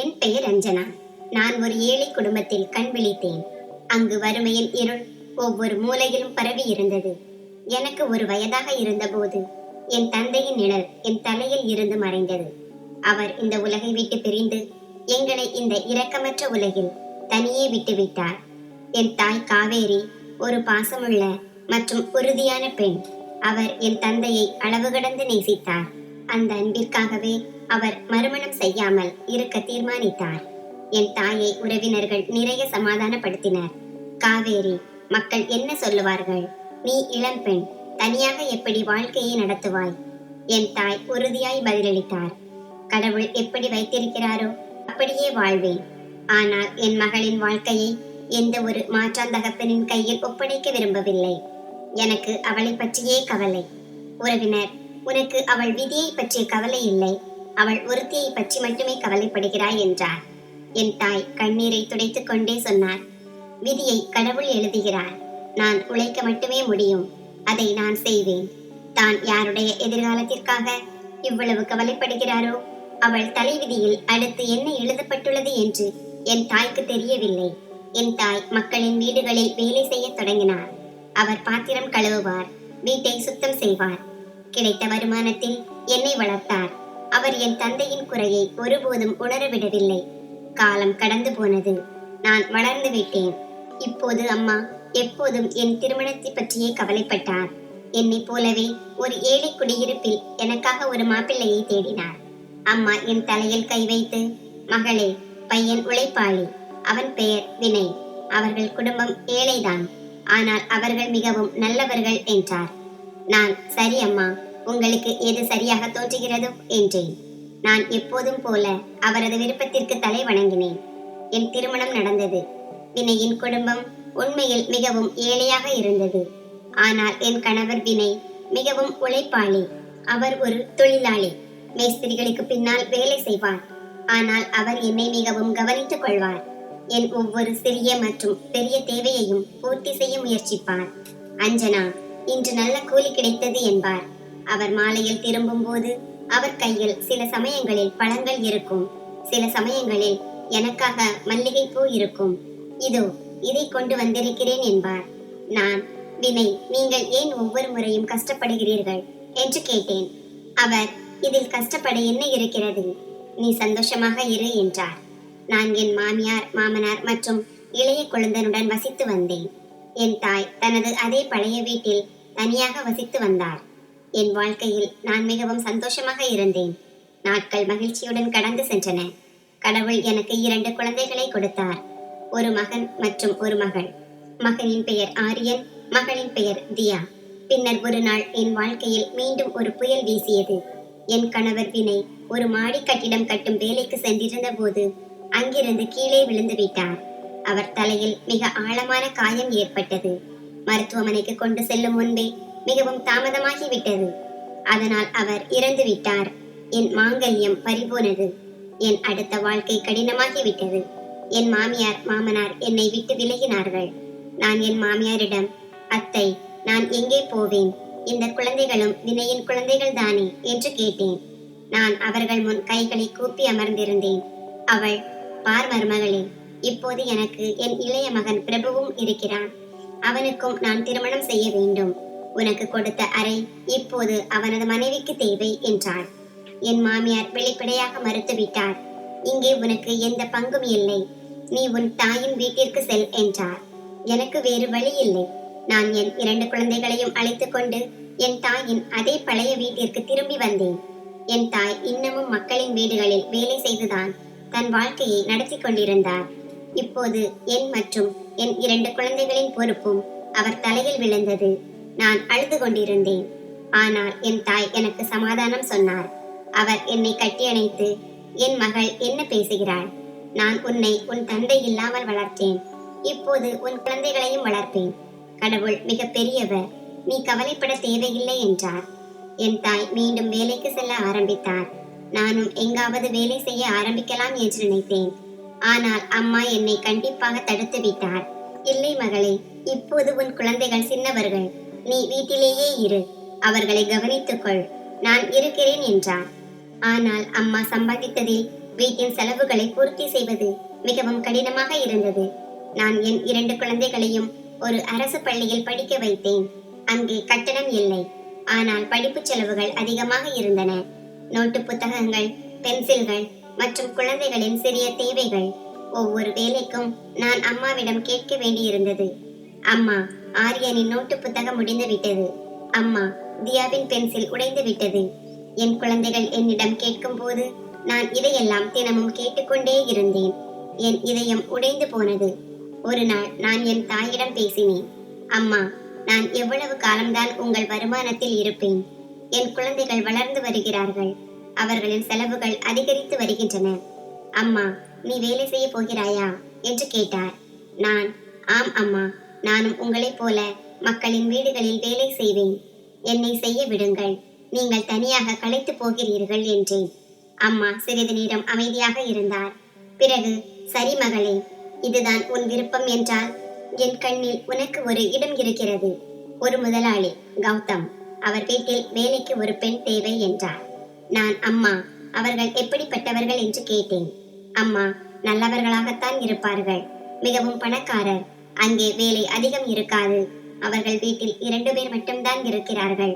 என் பெயர் அஞ்சனா. நான் ஒரு ஏழை குடும்பத்தில் கண் விழித்தேன். அங்கு வறுமையின் இருள் ஒவ்வொரு மூலையிலும் பரவி இருந்தது. எனக்கு ஒரு வயதாக இருந்தபோது என் தந்தையின் நிழல் என் தலையில் இருந்து மறைந்தது. அவர் இந்த உலகை விட்டு பிரிந்து எங்களை இந்த இரக்கமற்ற உலகில் தனியே விட்டுவிட்டார். என் தாய் காவேரி ஒரு பாசமுள்ள மற்றும் உறுதியான பெண். அவர் என் தந்தையை அளவு கடந்து நேசித்தார். அந்த அன்பிற்காகவே அவர் மறுமணம் செய்யாமல் இருக்க தீர்மானித்தார். என் தாயை உறவினர்கள் நிறைய சமாதானப்படுத்தினர். காவேரி, மக்கள் என்ன சொல்லுவார்கள்? நீ இளம்பெண், தனியாக எப்படி வாழ்க்கையை நடத்துவாய்? என் தாய் உறுதியாய் பதிலளித்தார். கடவுள் எப்படி வைத்திருக்கிறாரோ அப்படியே வாழ்வேன். ஆனால் என் மகளின் வாழ்க்கையை எந்த ஒரு மாற்றாந்தகப்பனின் கையில் ஒப்படைக்க விரும்பவில்லை. எனக்கு அவளை பற்றியே கவலை. உறவினர், உனக்கு அவள் விதியை பற்றிய கவலை இல்லை, அவள் ஒருத்தியை பற்றி மட்டுமே கவலைப்படுகிறாய் என்றார். என் தாய் கண்ணீரை துடைத்துக் கொண்டே சொன்னார், விதியை கடவுள் எழுதுகிறார். நான் உழைக்க மட்டுமே முடியும், அதை நான் செய்வேன். தான் யாருடைய எதிர்காலத்திற்காக இவ்வளவு கவலைப்படுகிறாரோ அவள் தலைவிதியில் அடுத்து என்ன எழுதப்பட்டுள்ளது என்று என் தாய்க்கு தெரியவில்லை. என் தாய் மக்களின் வீடுகளில் வேலை செய்ய தொடங்கினார். அவர் பாத்திரம் கழுவுவார், வீட்டை சுத்தம் செய்வார். கிடைத்த வருமானத்தில் என்னை வளர்த்தார். அவர் என் தந்தையின் குறையை ஒருபோதும் உணரவிடவில்லை. காலம் கடந்து போனது. நான் வளர்ந்து விட்டேன். இப்போது அம்மா எப்போதும் என் திருமணத்தை பற்றியே கவலைப்பட்டார். என்னை போலவே ஒரு ஏழை குடியிருப்பில் எனக்காக ஒரு மாப்பிள்ளையை தேடினார். அம்மா என் தலையில் கை வைத்து, மகளே, பையன் உழைப்பாளி, அவன் பெயர் வினய். அவர்கள் குடும்பம் ஏழைதான், ஆனால் அவர்கள் மிகவும் நல்லவர்கள் என்றார். நான், சரி அம்மா, உங்களுக்கு எது சரியாக தோன்றுகிறதோ என்றேன். நான் எப்போதும் போல அவரது விருப்பத்திற்கு தலை வணங்கினேன். என் திருமணம் நடந்தது. வினையின் குடும்பம் உண்மையில் மிகவும் ஏழையாக இருந்தது. ஆனால் என் கணவர் வினய் மிகவும் உழைப்பாளி. அவர் ஒரு தொழிலாளி. மேஸ்திரிகளுக்கு பின்னால் வேலை செய்வார். ஆனால் அவர் என்னை மிகவும் கவனித்துக் கொள்வார். என் ஒவ்வொரு சிறிய மற்றும் பெரிய தேவையையும் பூர்த்தி செய்ய முயற்சிப்பார். அஞ்சனா, இன்று நல்ல கூலி கிடைத்தது என்பார். அவர் மாலையில் திரும்பும் போது அவர் கையில் சில சமயங்களில் பழங்கள் இருக்கும், சில சமயங்களில் எனக்காக மல்லிகை பூ இருக்கும். இதோ இதை கொண்டு வந்திருக்கிறேன் என்பார். நான், வினய், நீங்கள் ஏன் ஒவ்வொரு முறையும் கஷ்டப்படுகிறீர்கள் என்று கேட்டேன். அவர், இதில் கஷ்டப்பட என்ன இருக்கிறது? நீ சந்தோஷமாக இரு என்றார். நான் என் மாமியார், மாமனார் மற்றும் இளைய குழந்தனுடன் வசித்து வந்தேன். என் தாய் தனது அதே பழைய வீட்டில் தனியாக வசித்து வந்தார். என் வாழ்க்கையில் நான் மிகவும் சந்தோஷமாக இருந்தேன். நாட்கள் மகிழ்ச்சியுடன் கடந்து சென்றன. கடவுள் எனக்கு 2 குழந்தைகளை கொடுத்தார், ஒரு மகன் மற்றும் ஒரு மகள். மகனின் பெயர் ஆரியன், மகளின் பெயர் தியா. பின்னர் ஒரு நாள் என் வாழ்க்கையில் மீண்டும் ஒரு புயல் வீசியது. என் கணவர் வினய் ஒரு மாடி கட்டிடம் கட்டும் வேலைக்கு சென்றிருந்த போது அங்கிருந்து கீழே விழுந்து விட்டார். அவர் தலையில் மிக ஆழமான காயம் ஏற்பட்டது. மருத்துவமனைக்கு கொண்டு செல்லும் முன்பே மிகவும் தாமதமாகிவிட்டது. அதனால் அவர் இறந்து விட்டார். என் மாங்கல்யம் பறிபோனது. என் அடுத்த வாழ்க்கை கடினமாகிவிட்டது. என் மாமியார், மாமனார் என்னை விட்டு விலகினார்கள். நான் என் மாமியாரிடம், அத்தை, நான் எங்கே போவேன்? இந்த குழந்தைகளும் வினையின் குழந்தைகள் தானே என்று கேட்டேன். நான் அவர்கள் முன் கைகளை கூப்பி அமர்ந்திருந்தேன். அவள், பார் மருமகளே, இப்போது எனக்கு என் இளைய மகன் பிரபுவும் இருக்கிறான். அவனுக்கும் நான் திருமணம் செய்ய வேண்டும். உனக்கு கொடுத்த அறை இப்போது அவனது மனைவிக்கு தேவை என்றாள். என் மாமியார் வெளிப்படையாக மறுத்துவிட்டார். இங்கே உனக்கு எந்த பங்கும் இல்லை, நீ உன் தாயின் வீட்டிற்கு செல் என்றார். எனக்கு வேறு வழி இல்லை. நான் என் 2 குழந்தைகளையும் அழைத்துக் கொண்டு என் தாயின் அதே பழைய வீட்டிற்கு திரும்பி வந்தேன். என் தாய் இன்னமும் மக்களின் வீடுகளில் வேலை செய்துதான் தன் வாழ்க்கையை நடத்தி கொண்டிருந்தார். இப்போது என் மற்றும் என் 2 குழந்தைகளின் பொறுப்பும் அவர் தலையில் விழுந்தது. நான் அழுது கொண்டிருந்தேன். ஆனால் என் தாய் எனக்கு சமாதானம் சொன்னார். அவர் என்னை கட்டியணைத்து, என் மகள் என்ன பேசுகிறாள்? நான் உன்னை உன் தந்தை இல்லாமல் வளர்த்தேன். இப்போது உன் குழந்தைகளையும் வளர்ப்பேன். கடவுள் மிக பெரியவர், நீ கவலைப்பட தேவையில்லை என்றார். என் தாய் மீண்டும் வேலைக்கு செல்ல ஆரம்பித்தார். நானும் எங்காவது வேலை செய்ய ஆரம்பிக்கலாம் என்று நினைத்தேன். ஆனால் அம்மா என்னை கண்டிப்பாக தடுத்து விட்டார். இல்லை மகளே, இப்போது உன் குழந்தைகள் சின்னவர்கள், நீ வீட்டிலேயே இரு, அவர்களை கவனித்துக்கொள், நான் இருக்கிறேன் என்றார். ஆனால் அம்மா சம்பாதித்ததில் வீட்டின் செலவுகளை பூர்த்தி செய்வது மிகவும் கடினமாக இருந்தது. நான் என் 2 குழந்தைகளையும் ஒரு அரசு பள்ளியில் படிக்க வைத்தேன். அங்கே கட்டணம் இல்லை, ஆனால் படிப்பு செலவுகள் அதிகமாக இருந்தன. நோட்டு புத்தகங்கள், பென்சில்கள் மற்றும் குழந்தைகளின் சிறிய தேவைகள். ஒவ்வொரு வேலைக்கும் நான் அம்மாவிடம் கேட்க வேண்டியிருந்தது. அம்மா, ஆரியனின் நோட்டு புத்தகம் முடிந்து விட்டது. அம்மா, தியாவின் பென்சில் உடைந்து விட்டது. என் குழந்தைகள் என்னிடம் கேட்கும் போது நான் இதையெல்லாம் தினமும் கேட்டுக்கொண்டே இருந்தேன். என் இதயம் உடைந்து போனது. ஒரு நாள் நான் என் தாயிடம் பேசினேன். அம்மா, நான் எவ்வளவு காலம்தான் உங்கள் வருமானத்தில் இருப்பேன்? என் குழந்தைகள் வளர்ந்து வருகிறார்கள். அவர்களின் செலவுகள் அதிகரித்து வருகின்றன. அம்மா, நீ வேலை செய்ய போகிறாயா என்று கேட்டார். நான், ஆம் அம்மா, நானும் உங்களைப் போல மக்களின் வீடுகளில் வேலை செய்வேன். என்னை செய்ய விடுங்கள், நீங்கள் தனியாக களைத்து போகிறீர்கள் என்றேன். அம்மா சிறிது நேரம் அமைதியாக இருந்தார். பிறகு, சரி மகளே, இதுதான் உன் விருப்பம் என்றால் என் கண்ணில் உனக்கு ஒரு இடம் இருக்கிறது. ஒரு முதலாளி, கௌதம், அவர் வீட்டில் வேலைக்கு ஒரு பெண் தேவை என்றார். நான், அம்மா, அவர்கள் எப்படிப்பட்டவர்கள் என்று கேட்டேன். அம்மா, நல்லவர்களாகத்தான் இருப்பார்கள். மிகவும் பணக்காரர். அங்கே வேலை அதிகம் இருக்காது. அவர்கள் வீட்டில் 2 பேர் மட்டும்தான் இருக்கிறார்கள்,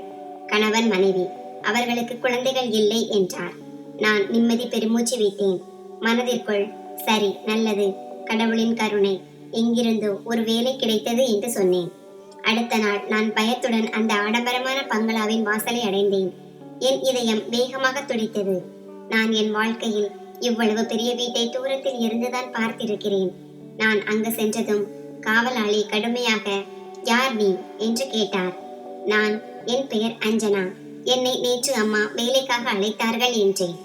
கணவன் மனைவி. அவர்களுக்கு குழந்தைகள் இல்லை என்றார். நான் நிம்மதி பெருமூச்சு விட்டேன். மனதிற்குள், சரி, நல்லது, கடவுளின் கருணை, எங்கிருந்தோ ஒரு வேலை கிடைத்தது என்று சொன்னேன். அடுத்த நாள் நான் பயத்துடன் அந்த ஆடம்பரமான பங்களாவின் வாசலை அடைந்தேன். என் இதயம் வேகமாக துடித்தது. நான் என் வாழ்க்கையில் இவ்வளவு பெரிய வீட்டை தூரத்தில் இருந்துதான் பார்த்திருக்கிறேன். நான் அங்கு சென்றதும் காவலாளி கடுமையாக, யார் நீ என்று கேட்டார். நான், என் பெயர் அஞ்சனா. என்னை நேற்று அம்மா வேலைக்காக அழைத்தார்கள் என்றேன்.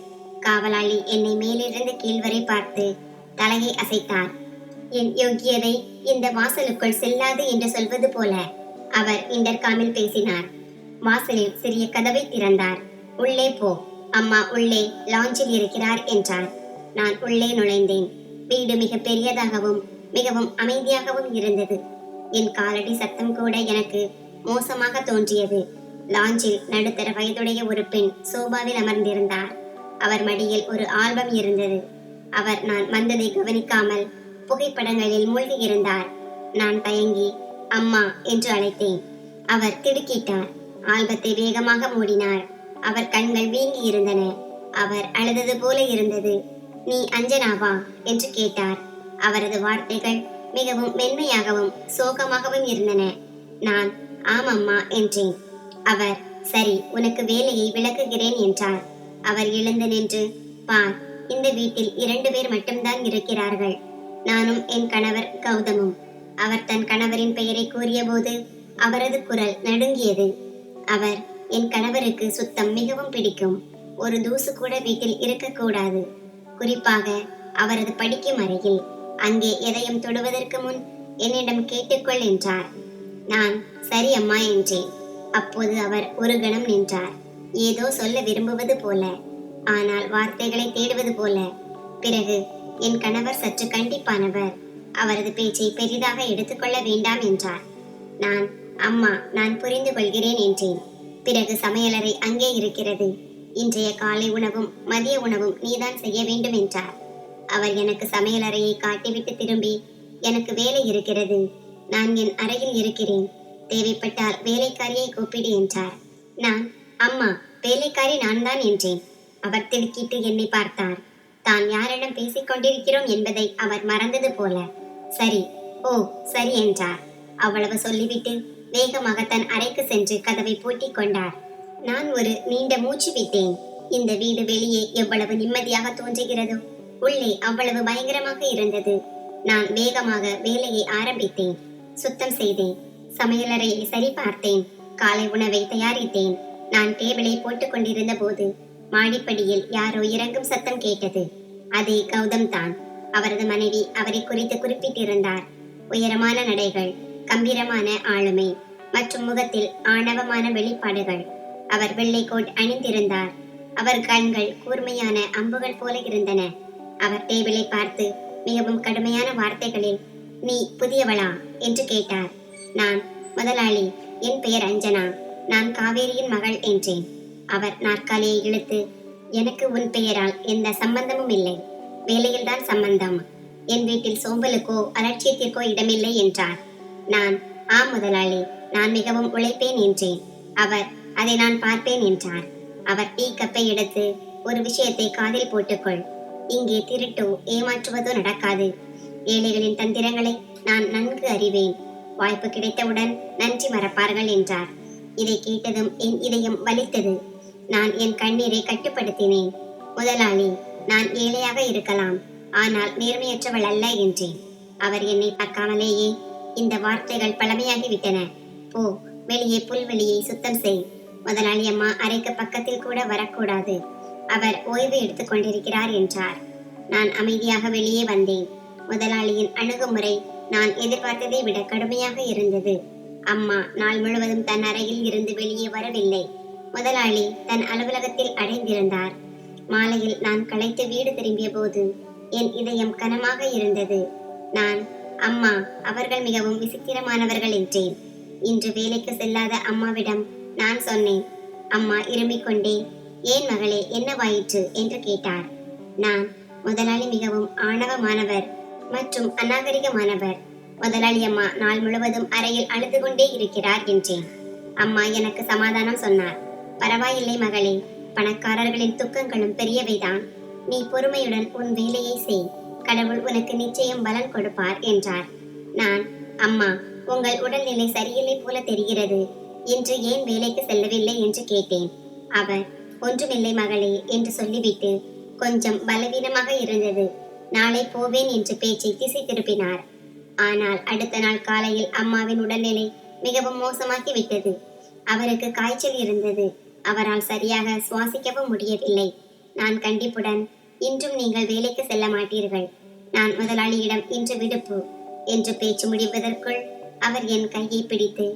காவலாளி என்னை மேலிருந்து கீழ் வரை பார்த்து தலையை அசைத்தார். என் யோகியதை இந்த வாசலுக்குள் செல்லாது என்று சொல்வது போல அவர் இன்டர்காமில் பேசினார். வாசலில் சிறிய கதவை திறந்தார். உள்ளே போ, அம்மா உள்ளே லாஞ்சில் இருக்கிறார் என்றார். நான் உள்ளே நுழைந்தேன். வீடு மிக பெரியதாகவும் மிகவும் அமைதியாகவும் இருந்தது. என் காலடி சத்தம் கூட எனக்கு மோசமாக தோன்றியது. லாஞ்சில் நடுத்தர வயதுடைய ஒரு பெண் சோபாவில் அமர்ந்திருந்தார். அவர் மடியில் ஒரு ஆல்பம் இருந்தது. அவர் நான் வந்ததை கவனிக்காமல் புகைப்படங்களில் மூழ்கி இருந்தார். நான் தயங்கி அம்மா என்று அழைத்தேன். அவர் திடுக்கிட்டார். ஆல்பத்தை வேகமாக மூடினார். அவர் கண்கள் வீங்கி இருந்தன. அவர் அழுதது போல இருந்தது. நீ அஞ்சனாவா என்று கேட்டார். அவரது வார்த்தைகள் மிகவும் மென்மையாகவும் சோகமாகவும் இருந்தன. நான், ஆமம்மா என்றேன். அவர், சரி, உனக்கு வேலையை விளக்குகிறேன் என்றார். அவர் எழுந்து நின்று, பார், இந்த வீட்டில் 2 பேர் மட்டும்தான் இருக்கிறார்கள், நானும் என் கணவர் கௌதமும். அவர் தன் கணவரின் பெயரை கூறியபோது அவரது குரல் நடுங்கியது. அவர், என் கணவருக்கு சுத்தம் மிகவும் பிடிக்கும். ஒரு தூசு கூட வீட்டில் இருக்கக்கூடாது. குறிப்பாக அவரது படிக்கும் அறையில். அங்கே எதையும் தொடுவதற்கு முன் என்னிடம் கேட்டுக்கொள் என்றார். நான், சரி அம்மா என்றேன். அப்போது அவர் ஒரு கணம் நின்றார். ஏதோ சொல்ல விரும்புவது போல, ஆனால் வார்த்தைகளை தேடுவது போல. பிறகு, என் கணவர் சற்று கண்டிப்பானவர். அவரது பேச்சை பெரிதாக எடுத்துக்கொள்ள வேண்டாம் என்றார். நான், அம்மா, நான் புரிந்து கொள்கிறேன் என்றேன். பிறகு சமையலறை அங்கே இருக்கிறது. இன்றைய காலை உணவும் மதிய உணவும் நீதான் செய்ய வேண்டும் என்றார். அவர் எனக்கு சமையலறையை காட்டிவிட்டு திரும்பி, எனக்கு வேலை இருக்கிறது, நான் என் அறையில் இருக்கிறேன், தேவைப்பட்டால் வேலைக்காரியை கூப்பிடு என்றார். நான், அம்மா, வேலைக்காரி நான் தான் என்றேன். அவர் திடுக்கிட்டு என்னை பார்த்தார். தான் யாரிடம் பேசிக் கொண்டிருக்கிறோம் என்பதை அவர் மறந்தது போல. சரி, ஓ சரி என்றார். அவ்வளவு சொல்லிவிட்டு வேகமாக தன் அறைக்கு சென்று கதவை பூட்டிக் கொண்டார். நான் ஒரு நீண்ட மூச்சு விட்டேன். இந்த வீடு வெளியே எவ்வளவு நிம்மதியாக தோன்றுகிறதோ, உள்ளே அவ்வளவு பயங்கரமாக இருந்தது. நான் வேகமாக வேலையை ஆரம்பித்தேன். சுத்தம் செய்தேன். சமையலறையை சரி பார்த்தேன். காலை உணவை தயாரித்தேன். நான் டேபிளை போட்டுக் கொண்டிருந்த போது மாடிப்படியில் யாரோ இறங்கும் சத்தம் கேட்டது. அதே கௌதம் தான். அவரது மனைவி அவரை குறித்து குறிப்பிட்டிருந்தார். உயரமான நடைகள், கம்பீரமான ஆளுமை மற்றும் முகத்தில் ஆணவமான வெளிப்பாடுகள். அவர் வெள்ளை கோட் அணிந்திருந்தார். அவர் கண்கள் கூர்மையான அம்புகள் போல இருந்தன. அவர் டேபிளை பார்த்து மிகவும் கடுமையான வார்த்தைகளில், நீ புதியவளா என்று கேட்டார். நான், முதலாளி, என் பெயர் அஞ்சனா, நான் காவேரியின் மகள் என்றேன். அவர் நாற்காலியை இழுத்து, எனக்கு உன் பெயரால் எந்த சம்பந்தமும் இல்லை. வேலையில்தான் சம்பந்தம். என் வீட்டில் சோம்பலுக்கோ அலட்சியத்திற்கோ இடமில்லை என்றார். நான், ஆம் முதலாளி, நான் மிகவும் உழைப்பேன் என்றேன். அவர், அதை நான் பார்ப்பேன் என்றார். அவர் டீ கப்பை எடுத்து, ஒரு விஷயத்தை காதில் போட்டுக்கொள். இங்கே திருட்டோ ஏமாற்றுவதோ நடக்காது. ஏழைகளின் தந்திரங்களை நான் நன்கு அறிவேன். வாய்ப்பு கிடைத்தவுடன் நன்றி மறப்பார்கள் என்றார். இதை கேட்டதும் என் இதயம் வலித்தது. நான் என் கண்ணீரை கட்டுப்படுத்தினேன். முதலாளி, நான் ஏழையாக இருக்கலாம், ஆனால் நேர்மையற்றவள் அல்ல என்றேன். அவர் என்னை பார்க்காமலேயே, இந்த வார்த்தைகள் பழமையாகிவிட்டன. போ, வெளியே புல்வெளியை சுத்தம் செய். முதலாளி அம்மா அறைக்கு பக்கத்தில் கூட வரக்கூடாது. அவர் ஓய்வு எடுத்துக் கொண்டிருக்கிறார் என்றார். நான் அமைதியாக வெளியே வந்தேன். முதலாளியின் அணுகுமுறை நான் எதிர்பார்த்ததை விட கடுமையாக இருந்தது. அம்மா நாள் முழுவதும் தன் அறையில் இருந்து வெளியே வரவில்லை. முதலாளி தன் அலுவலகத்தில் அடைந்திருந்தார். மாலையில் நான் களைத்து வீடு திரும்பிய போது என் இதயம் கனமாக இருந்தது. நான், அம்மா, அவர்கள் மிகவும் விசித்திரமானவர்கள் என்றேன். இன்று வேலைக்கு செல்லாத அம்மாவிடம் நான் சொன்னேன். அம்மா இருமிக் கொண்டே, ஏன் மகளே, என்னவாயிற்று என்று கேட்டார். நான், முதலாளி மிகவும் ஆணவமானவர் மற்றும் அநாகரிகமானவர். முதலாளி அம்மா நாள் முழுவதும் அறையில் அழுது கொண்டே இருக்கிறார் என்றேன். அம்மா எனக்கு சமாதானம் சொன்னார். பரவாயில்லை மகளே, பணக்காரர்களின் துக்கங்களும் பெரியவைதான். நீ பொறுமையுடன் உன் வேலையை செய். கடவுள் உனக்கு நிச்சயம் பலன் கொடுப்பார் என்றார். நான், அம்மா, உங்கள் உடல்நிலை சரியில்லை போல தெரிகிறது. இன்று ஏன் வேலைக்கு செல்லவில்லை என்று கேட்டேன். அவர், ஒன்றுமில்லை மகளே என்று சொல்லிவிட்டு கொஞ்சம் பலவீனமாக இருந்தது, நாளை போவேன் என்று பேச்சை திசை திருப்பினார். ஆனால் அடுத்த நாள் காலையில் அம்மாவின் உடல்நிலை மிகவும் மோசமாகி விட்டது. அவருக்கு காய்ச்சல் இருந்தது. அவரால் சரியாக சுவாசிக்கவும் முடியவில்லை. நான் கண்டிப்புடன், இன்றும் நீங்கள் வேலைக்கு செல்ல மாட்டீர்கள். நான் முதலாளியிடம் இன்று விடுப்பு என்று பேச்சு முடிவதற்குள் அவர் என் கையை பிடித்து,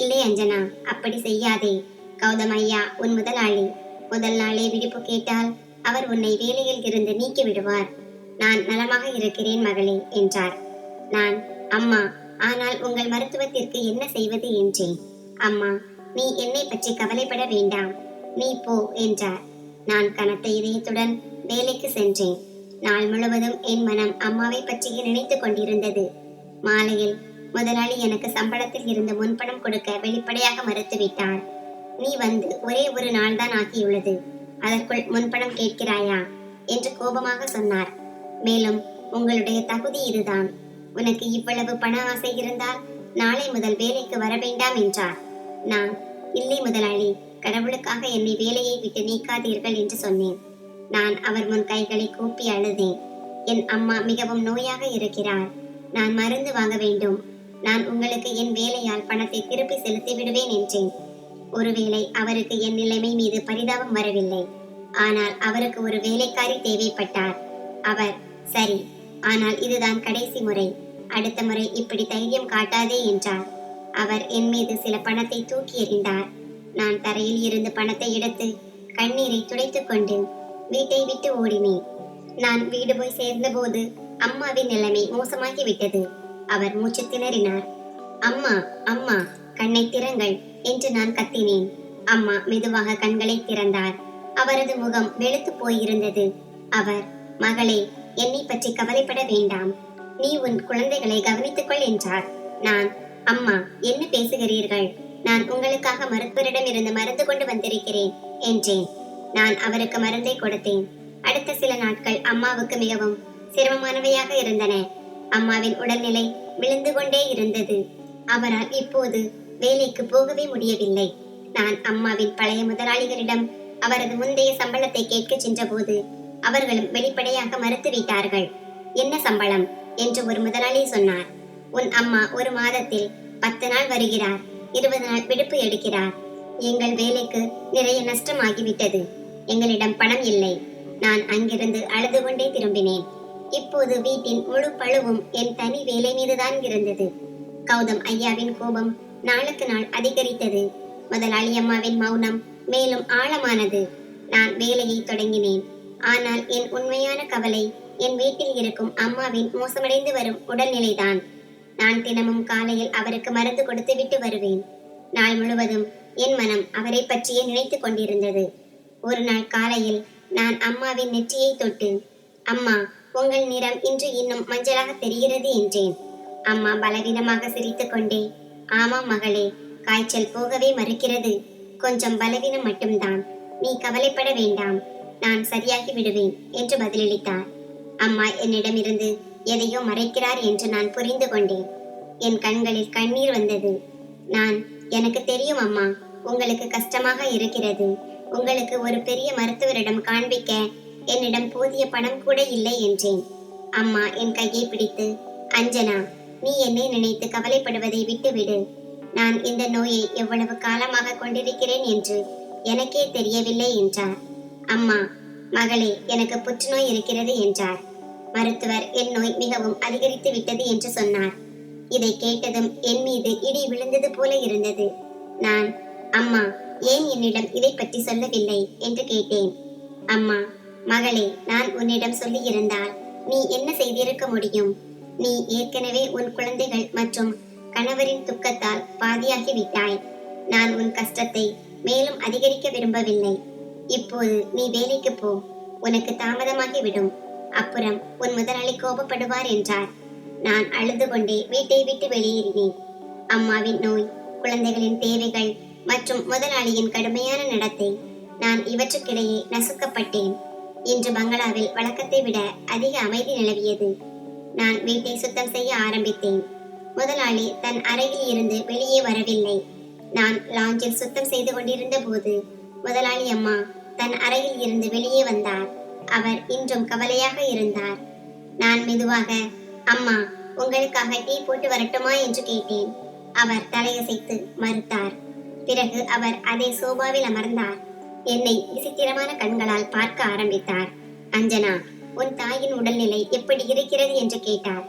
இல்லை அஞ்சனா, அப்படி செய்யாதே. கௌதம் ஐயா உன் முதலாளி. முதல் நாளே விடுப்பு கேட்டால் அவர் உன்னை வேலையில் இருந்து நீக்கி விடுவார். நான் நலமாக இருக்கிறேன் மகளே என்றார். நான், அம்மா, ஆனால் உங்கள் மருத்துவத்திற்கு என்ன செய்வது என்றேன். அம்மா, நீ என்னை பற்றி கவலைப்பட வேண்டாம், நீ போ என்றார். நான் கனத்த இதயத்துடன் வேலைக்கு சென்றேன். நாள் முழுவதும் என் மனம் அம்மாவை பற்றியே நினைத்துக் கொண்டிருந்தது. மாலையில் முதலாளி எனக்கு சம்பளத்தில் இருந்து முன்பணம் கொடுக்க வெளிப்படையாக மறுத்துவிட்டார். நீ வந்து ஒரே ஒரு நாள் தான் ஆகியுள்ளது, அதற்குள் முன்பணம் கேட்கிறாயா என்று கோபமாக சொன்னார். மேலும், உங்களுடைய தகுதி இதுதான். உனக்கு இவ்வளவு பண ஆசை இருந்தால் நாளை முதல் வேலைக்கு வர வேண்டாம் என்றார். நான், இல்லை முதலாளி, கடவுளுக்காக என்னை வேலையை விட்டு நீக்காதீர்கள் என்று சொன்னேன். நான் அவர் முன் கைகளை கூப்பி அழுதேன். என் அம்மா மிகவும் நோயாக இருக்கிறார். நான் மருந்து வாங்க வேண்டும். நான் உங்களுக்கு என் வேலையால் பணத்தை திருப்பி செலுத்தி விடுவேன் என்றேன். ஒருவேளை அவருக்கு என் நிலைமை மீது பரிதாபம் வரவில்லை. ஆனால் அவருக்கு ஒரு வேலைக்காரி தேவைப்பட்டார். அவர், சரி, ஆனால் இதுதான் கடைசி முறை. அடுத்த முறை இப்படி தைரியம் காட்டாதே என்றார். அவர் என் மீது சில பணத்தை தூக்கி எறிந்தார். நான் தரையில் இருந்து பணத்தை எடுத்து கண்ணீரை துடைத்துக் கொண்டு வீட்டை விட்டு ஓடினேன். நான் வீடு போய் சேர்ந்தபோது அம்மாவின் நிலைமை மோசமாகி விட்டது. அவர் மூச்சு திணறினார். அம்மா, அம்மா, கண்ணை திறங்கள் என்று நான் கத்தினேன். அம்மா மெதுவாக கண்களை திறந்தார். அவரது முகம் வெளுத்து போயிருந்தது. அவர், மகளே, என்னை பற்றி கவலைப்பட வேண்டாம், நீ உன் குழந்தைகளை கவனித்துக்கொள் என்றார். நான், அம்மா, என்ன பேசுகிறீர்கள்? நான் உங்களுக்காக மருத்துவரிடம் இருந்து மருந்து கொண்டு வந்திருக்கிறேன் என்றேன். நான் அவருக்கு மருந்தை கொடுத்தேன். அடுத்த சில நாட்கள் அம்மாவுக்கு மிகவும் சிரமமானவையாக இருந்தன. அம்மாவின் உடல்நிலை விழுந்து கொண்டே இருந்தது. அவரால் இப்போது வேலைக்கு போகவே முடியவில்லை. நான் அம்மாவின் பழைய முதலாளிகளிடம் அவரது முந்தைய சம்பளத்தை கேட்க சென்றபோது அவர்களும் வெளிப்படையாக மறுத்துவிட்டார்கள். என்ன சம்பளம் என்று ஒரு முதலாளி சொன்னார். உன் அம்மா ஒரு மாதத்தில் 10 நாள் வருகிறார், 20 நாள் விடுப்பு எடுக்கிறார். எங்கள் வேலைக்கு நிறைய நஷ்டமாகிவிட்டது. எங்களிடம் பணம் இல்லை. நான் அங்கிருந்து அழுது கொண்டே திரும்பினேன். இப்போது வீட்டின் முழு பழுவும் என் தனி வேலை மீதுதான் இருந்தது. கௌதம் ஐயாவின் கோபம் நாளுக்கு நாள் அதிகரித்தது. முதலாளி அம்மாவின் மௌனம் மேலும் ஆழமானது. நான் வேலையை தொடங்கினேன். ஆனால் என் உண்மையான கவலை என் வீட்டில் இருக்கும் அம்மாவின் மோசமடைந்து வரும் உடல்நிலைதான். நான் தினமும் காலையில் அவருக்கு மருந்து கொடுத்து விட்டு வருவேன். நாள் முழுவதும் என் மனம் அவரை பற்றியே நினைத்துக் கொண்டிருந்தது. ஒரு நாள் காலையில் நான் அம்மாவின் நெற்றியை தொட்டு, அம்மா, உங்கள் நிறம் இன்று இன்னும் மஞ்சளாக தெரிகிறது என்றேன். அம்மா பலவீனமாக சிரித்துக்கொண்டே, ஆமாம் மகளே, காய்ச்சல் போகவே மறுக்கிறது. கொஞ்சம் பலவீனம் மட்டும்தான். நீ கவலைப்பட வேண்டாம். நான் சரியாகி விடுவேன் என்று பதிலளித்தார். அம்மா என்னிடமிருந்து எதையோ மறைக்கிறார் என்று நான் புரிந்து கொண்டேன். என் கண்களில் கண்ணீர் வந்தது. நான், எனக்கு தெரியும் அம்மா, உங்களுக்கு கஷ்டமாக இருக்கிறது. உங்களுக்கு ஒரு பெரிய மருத்துவரிடம் காண்பிக்க என்னிடம் போதிய பணம் கூட இல்லை என்றேன். அம்மா என் கையை பிடித்து, அஞ்சனா, நீ என்னை நினைத்து கவலைப்படுவதை விட்டுவிடு. நான் இந்த நோயை எவ்வளவு காலமாக கொண்டிருக்கிறேன் என்று எனக்கே தெரியவில்லை என்றார். அம்மா, மகளே, எனக்கு புற்றுநோய் இருக்கிறது என்றார். மருத்துவர் என் நோய் மிகவும் அதிகரித்து விட்டது என்று சொன்னார். இதை கேட்டதும் என் மீது இடி விழுந்தது போல இருந்தது. நான், அம்மா, ஏன் என்னிடம் இதை பற்றி சொல்லவில்லை என்று கேட்டேன். அம்மா, மகளே, நான் உன்னிடம் சொல்லியிருந்தால் நீ என்ன செய்திருக்க முடியும்? நீ ஏற்கனவே உன் குழந்தைகள் மற்றும் கணவரின் துக்கத்தால் பாதியாகி விட்டாய். நான் உன் கஷ்டத்தை மேலும் அதிகரிக்க விரும்பவில்லை. இப்போது நீ வேலைக்கு போ. உனக்கு தாமதமாகிவிடும். அப்புறம் உன் முதலாளி கோபப்படுவார் என்றார். நான் அழுது கொண்டே வீட்டை விட்டு வெளியேறினேன். அம்மாவின் நோய், குழந்தைகளின் தேவைகள் மற்றும் முதலாளியின் கடுமையான நடத்தை, நான் இவற்றுக்கிடையே நசுக்கப்பட்டேன். இன்று பங்களாவில் வழக்கத்தை விட அதிக அமைதி நிலவியது. நான் வீட்டை சுத்தம் செய்ய ஆரம்பித்தேன். முதலாளி தன் அறையில் இருந்து வெளியே வரவில்லை. நான் லாஞ்சில் சுத்தம் செய்து கொண்டிருந்த போது முதலாளி அம்மா தன் அறையில் இருந்து வெளியே வந்தார். அவர் இன்றும் கவலையாக இருந்தார். நான் மெதுவாக, அம்மா, உங்களுக்காக டீ போட்டு வரட்டுமா என்று கேட்டேன். அவர் தலையசைத்து மறுத்தார். பிறகு அவர் அதே சோபாவில் அமர்ந்தார். என்னை விசித்திரமான கண்களால் பார்க்க ஆரம்பித்தார். அஞ்சனா, உன் தாயின் உடல்நிலை எப்படி இருக்கிறது என்று கேட்டார்.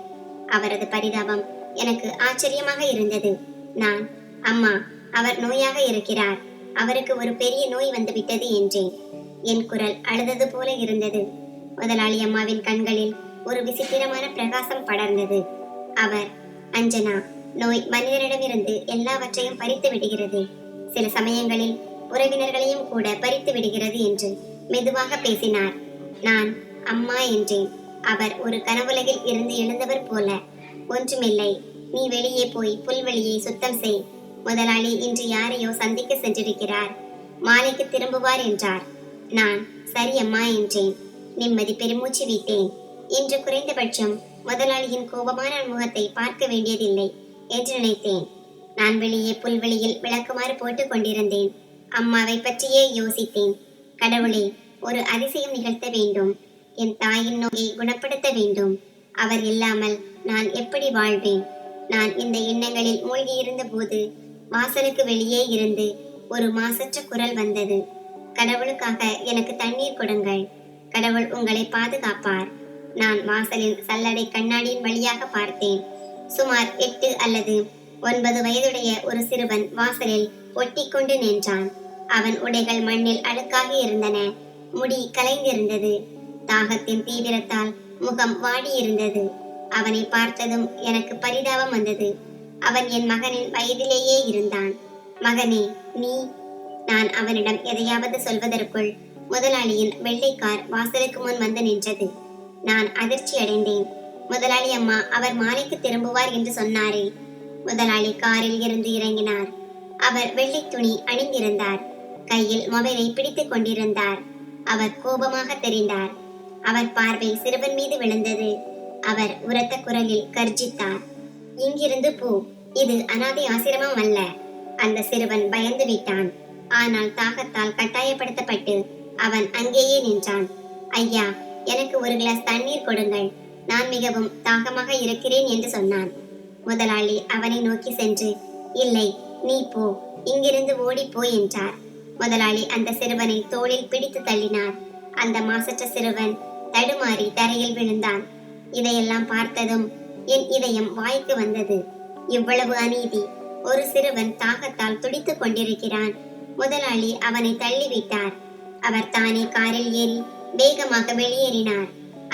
அவரது பரிதாபம் எனக்கு ஆச்சரியமாக இருந்தது. நான், அம்மா, அவர் நோயாக இருக்கிறார். அவருக்கு ஒரு பெரிய நோய் வந்துவிட்டது என்றேன். என் குரல் அழுதது போல இருந்தது. முதலாளி அம்மாவின் கண்களில் ஒரு விசித்திரமான பிரகாசம் படர்ந்தது. அவர், அஞ்சனா, நோய் மனிதரிடமிருந்து எல்லாவற்றையும் பறித்து விடுகிறது. சில சமயங்களில் உறவினர்களையும் கூட பறித்து விடுகிறது என்று மெதுவாக பேசினார். நான் அம்மா என்றேன். அவர் ஒரு கனவுலகில் இருந்து எழுந்தவர் போல, ஒன்றுமில்லை, நீ வெளியே போய் புல்வெளியை சுத்தம் செய். முதலாளி இன்று யாரையோ சந்திக்க சென்றிருக்கிறார். மாலைக்கு திரும்புவார் என்றார். நான் சரி அம்மா என்றேன். நிம்மதி பெருமூச்சு விட்டேன். இன்று குறைந்தபட்சம் முதலாளியின் கோபமான முகத்தை பார்க்க வேண்டியதில்லை என்று நினைத்தேன். நான் வெளியே புல்வெளியில் விளக்குமாறு போட்டுக் கொண்டிருந்தேன். அம்மாவை பற்றியே யோசித்தேன். கடவுளே, ஒரு அதிசயம் நிகழ்த்த வேண்டும். என் தாயின் நோயை குணப்படுத்த வேண்டும். அவர் இல்லாமல் நான் எப்படி வாழ்வேன்? நான் இந்த எண்ணங்களில் மூழ்கியிருந்த போது வாசலுக்கு வெளியே இருந்து ஒரு மாசற்ற குரல் வந்தது. கடவுளுக்காக எனக்கு தண்ணீர் கொடுங்கள். கடவுள் உங்களை பாதுகாப்பார். நான் வாசலின் சல்லடை கண்ணாடியின் வழியாக பார்த்தேன். சுமார் 8 அல்லது 9 வயதுடைய ஒரு சிறுவன் வாசலில் ஒட்டிக்கொண்டு நின்றான். அவன் உடைகள் மண்ணில் அழுக்காகி இருந்தன. முடி கலைந்திருந்தது. தாகத்தின் தீவிரத்தால் முகம் வாடியிருந்தது. அவனை பார்த்ததும் எனக்கு பரிதாபம் வந்தது. அவன் என் மகனின் வயதிலேயே இருந்தான். மகனே, நீ... நான் அவனிடம் எதையாவது சொல்வதற்குள் முதலாளியின் வெள்ளை கார் வாசலுக்கு முன் வந்து நின்றது. நான் அதிர்ச்சி அடைந்தேன். முதலாளி அம்மா அவர் மாலைக்கு திரும்புவார் என்று சொன்னாரே. முதலாளி காரில் இருந்து இறங்கினார். அவர் வெள்ளை துணி அணிந்திருந்தார். கையில் மொபைலை பிடித்துக் கொண்டிருந்தார். அவர் கோபமாக தெரிந்தார். அவர் பார்வை சிறுவன் மீது விழுந்தது. அவர் உரத்த குரலில் கர்ஜித்தார். இங்கிருந்து போ, இது அனாதை ஆசிரமம் அல்ல. அந்த சிறுவன் பயந்து விட்டான். ஆனால் தாகத்தால் கட்டாயப்படுத்தப்பட்டு அவன் அங்கேயே நின்றான். ஐயா, எனக்கு ஒரு கிளாஸ் தண்ணீர் கொடுங்கள், நான் மிகவும் தாகமாக இருக்கிறேன் என்று சொன்னான். முதலாளி அவனை நோக்கி சென்று, இல்லை, நீ போ, இங்கிருந்து ஓடி போ என்றார். முதலாளி அந்த சிறுவனை தோளில் பிடித்து தள்ளினார். அந்த மாசற்ற சிறுவன் தடுமாறி தரையில் விழுந்தான். இதையெல்லாம் பார்த்ததும் என் இதயம் வாய்க்கு வந்தது. இவ்வளவு அநீதி! ஒரு சிறுவன் தாகத்தால் துடித்துக் கொண்டிருக்கிறான். முதலாளி அவனை தள்ளிவிட்டார். அவர் தானே காரில் ஏறி வேகமாக வெளியேறினார்.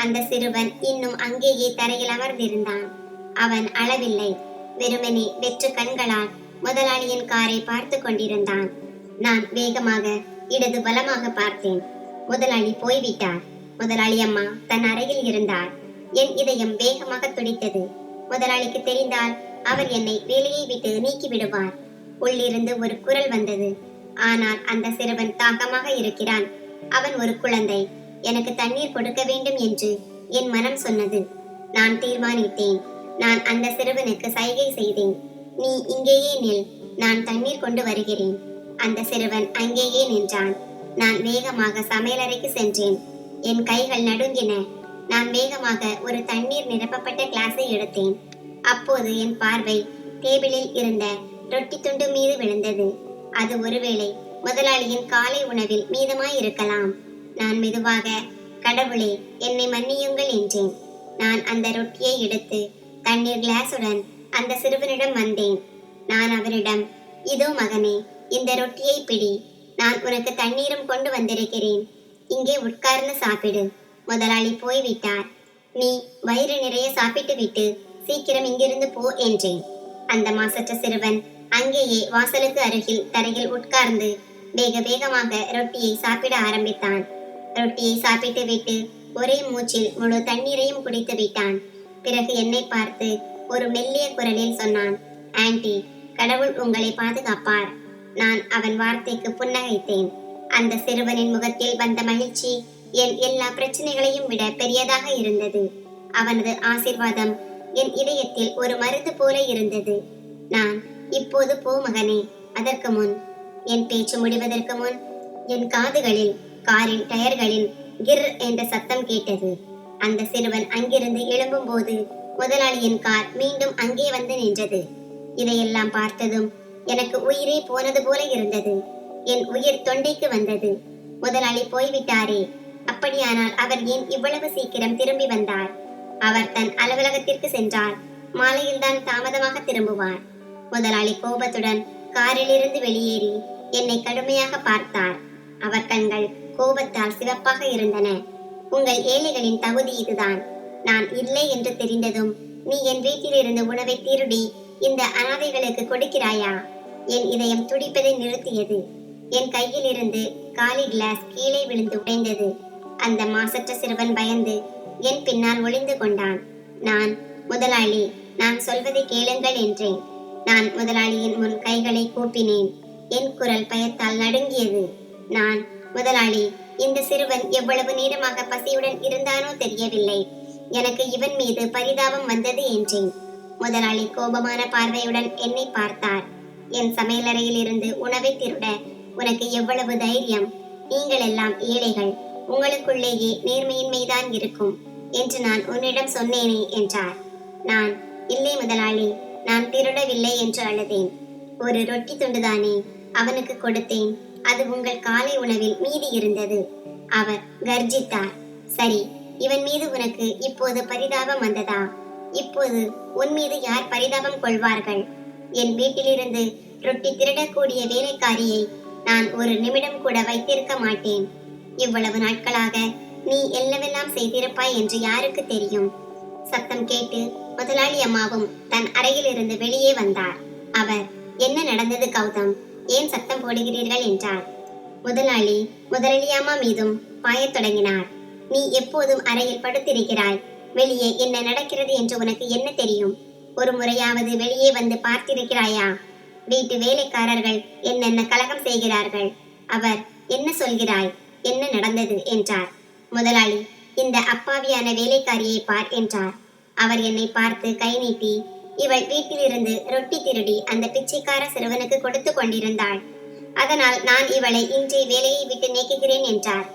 அந்த சிறுவன் இன்னும் அங்கேயே தரையில் அமர்ந்திருந்தான். அவன் அளவில்லை, வெறுமனே வெற்று கண்களால் முதலாளியின் காரை பார்த்து கொண்டிருந்தான். நான் வேகமாக இடது பலமாக பார்த்தேன். முதலாளி போய்விட்டார். முதலாளி அம்மா தன் அறையில் இருந்தார். என் இதயம் வேகமாக துடித்தது. முதலாளிக்கு தெரிந்தால் அவர் என்னை வேலையை விட்டு நீக்கி விடுவார். உள்ளிருந்து ஒரு குரல் வந்தது. ஆனால் அந்த சிறுவன் தாகமாக இருக்கிறான். அவன் ஒரு குழந்தை. எனக்கு தண்ணீர் கொடுக்க வேண்டும் என்று என் மனம் சொன்னது. நான் தீர்மானித்தேன். நான் அந்த சிறுவனுக்கு சைகை செய்தேன். நீ இங்கேயே நில், நான் தண்ணீர் கொண்டு வருகிறேன். அந்த சிறுவன் அங்கேயே நின்றான். நான் வேகமாக சமையலறைக்கு சென்றேன். என் கைகள் நடுங்கின. நான் வேகமாக ஒரு தண்ணீர் நிரப்பப்பட்ட கிளாஸை எடுத்தேன். அப்போது என் பார்வை டேபிளில் இருந்த ரொட்டி துண்டு மீது விழுந்தது. அது ஒருவேளை முதலாளியின் காலை உணவில் மீதமாய் இருக்கலாம். நான் மெதுவாக, கடவுளே என்னை மன்னியுங்கள் என்றேன். நான் அந்த ரொட்டியை எடுத்து தண்ணீர் கிளாஸுடன் அந்த சிறுவனிடம் வந்தேன். நான் அவரிடம், இதோ மகனே, இந்த ரொட்டியை பிடி. நான் உனக்கு தண்ணீரும் கொண்டு வந்திருக்கிறேன். இங்கே உட்கார்ந்து சாப்பிடு. முதலாளி போய்விட்டார். நீ வயிறு நிறைய சாப்பிட்டு விட்டு சீக்கிரம் இங்கிருந்து போ என்றேன். அந்த மாசற்ற சிறுவன் அங்கேயே வாசலுக்கு அருகில் தரையில் உட்கார்ந்து வேக வேகமாக ரொட்டியை சாப்பிட ஆரம்பித்தான். ரொட்டியை சாப்பிட்டு விட்டு ஒரே மூச்சில் முழு தண்ணீரையும் குடித்து விட்டான். பிறகு என்னை பார்த்து ஒரு மெல்லிய குரலில் சொன்னான், ஆன்ட்டி, கடவுள் உங்களை பாதுகாப்பார். நான் அவன் வார்த்தைக்கு புன்னகைத்தேன். அந்த சிறுவனின் முகத்தில் வந்த மகிழ்ச்சி என் எல்லா பிரச்சனைகளையும் விட பெரியதாக இருந்தது. அவனது ஆசீர்வாதம் என் இதயத்தில் ஒரு மருந்து போல இருந்தது. நான், இப்போது போ மகனே. அதற்கு முன், என் பேச்சு முடிவதற்கு முன் என் காதுகளில் காரின் டயர்களில் கிர் என்ற சத்தம் கேட்டது. அந்த சிறுவன் அங்கிருந்து எழும்பும் போது முதலாளியின் கார் மீண்டும் அங்கே வந்து நின்றது. இதையெல்லாம் பார்த்ததும் எனக்கு உயிரே போனது போல இருந்தது. என் உயிர் தொண்டைக்கு வந்தது. முதலாளி போய்விட்டாரே, அப்படியானால் அவர் ஏன் இவ்வளவு சீக்கிரம் திரும்பி வந்தார்? அவர் தன் அலுவலகத்திற்கு சென்றால் மாலையில் தான் தாமதமாக திரும்புவார். முதலாளி கோபத்துடன் காரிலிருந்து வெளியேறி என்னை கடுமையாக பார்த்தார். அவர் கண்கள் கோபத்தால் சிவப்பாக இருந்தன. உங்கள் ஏழைகளின் தகுதி இதுதான். நான் இல்லை என்று தெரிந்ததும் நீ என் வீட்டிலிருந்து உணவை திருடி இந்த அனாதைகளுக்கு கொடுக்கிறாயா? என் இதயம் துடிப்பதை நிறுத்தியது. என் கையில் இருந்து காலி கிளாஸ் கீழே விழுந்து உடைந்தது. அந்த மாசற்ற சிறுவன் பயந்து என் பின்னால் ஒளிந்து கொண்டான். நான், முதலாளி, நான் சொல்வதை கேளுங்கள் என்றேன். நான் முதலாளியின் முன் கைகளை கூப்பினேன். என் குரல் பயத்தால் நடுங்கியது. நான், முதலாளி, இந்த சிறுவன் எவ்வளவு நேரமாக பசியுடன் இருந்தானோ தெரியவில்லை. எனக்கு இவன் மீது பரிதாபம் வந்தது என்றேன். முதலாளி கோபமான பார்வையுடன் என்னை பார்த்தார். என் சமையலறையில் இருந்து உணவை திருட உனக்கு எவ்வளவு தைரியம்? நீங்கள் எல்லாம் ஏழைகள். உங்களுக்குள்ளேயே நேர்மையின்மைதான் இருக்கும் என்று நான் உன்னிடம் சொன்னேனே என்றார். நான், இல்லை முதலாளி, நான் திருடவில்லை என்று அழுதேன். ஒரு ரொட்டி துண்டுதானே அவனுக்கு கொடுத்தேன். அது உங்கள் காலை உணவில் மீதி இருந்தது. அவர் கர்ஜித்தார். சரி, இவன் மீது உனக்கு இப்போது பரிதாபம் வந்ததா? இப்போது உன் மீது யார் பரிதாபம் கொள்வார்கள்? என் வீட்டிலிருந்து ரொட்டி திருடக்கூடிய வேலைக்காரியை நான் ஒரு நிமிடம் கூட வைத்திருக்க மாட்டேன். இவ்வளவு நாட்களாக நீ என்னவெல்லாம் செய்திருப்பாய் என்று யாருக்கு தெரியும்? சத்தம் கேட்டு முதலாளி அம்மாவும் தன் அறையில் இருந்து வெளியே வந்தார். அவர், என்ன நடந்தது கௌதம்? ஏன் சத்தம் போடுகிறீர்கள் என்றார். முதலாளி முதலாளியம்மா மீதும் பாயத் தொடங்கினார். நீ எப்போதும் அறையில் படுத்திருக்கிறாய். வெளியே என்ன நடக்கிறது என்று உனக்கு என்ன தெரியும்? ஒரு முறையாவது வெளியே வந்து பார்த்திருக்கிறாயா? வீட்டு வேலைக்காரர்கள் என்னென்ன கலகம் செய்கிறார்கள். அவர், என்ன சொல்கிறாய்? என்ன நடந்தது என்றார். முதலாளி, இந்த அப்பாவியான வேலைக்காரியை பார் என்றார். அவர் என்னை பார்த்து கை நீட்டி, இவள் வீட்டிலிருந்து ரொட்டி திருடி அந்த பிச்சைக்கார சிறுவனுக்கு கொடுத்து கொண்டிருந்தாள். அதனால் நான் இவளை இன்றைய வேலையை விட்டு நீக்குகிறேன் என்றார்.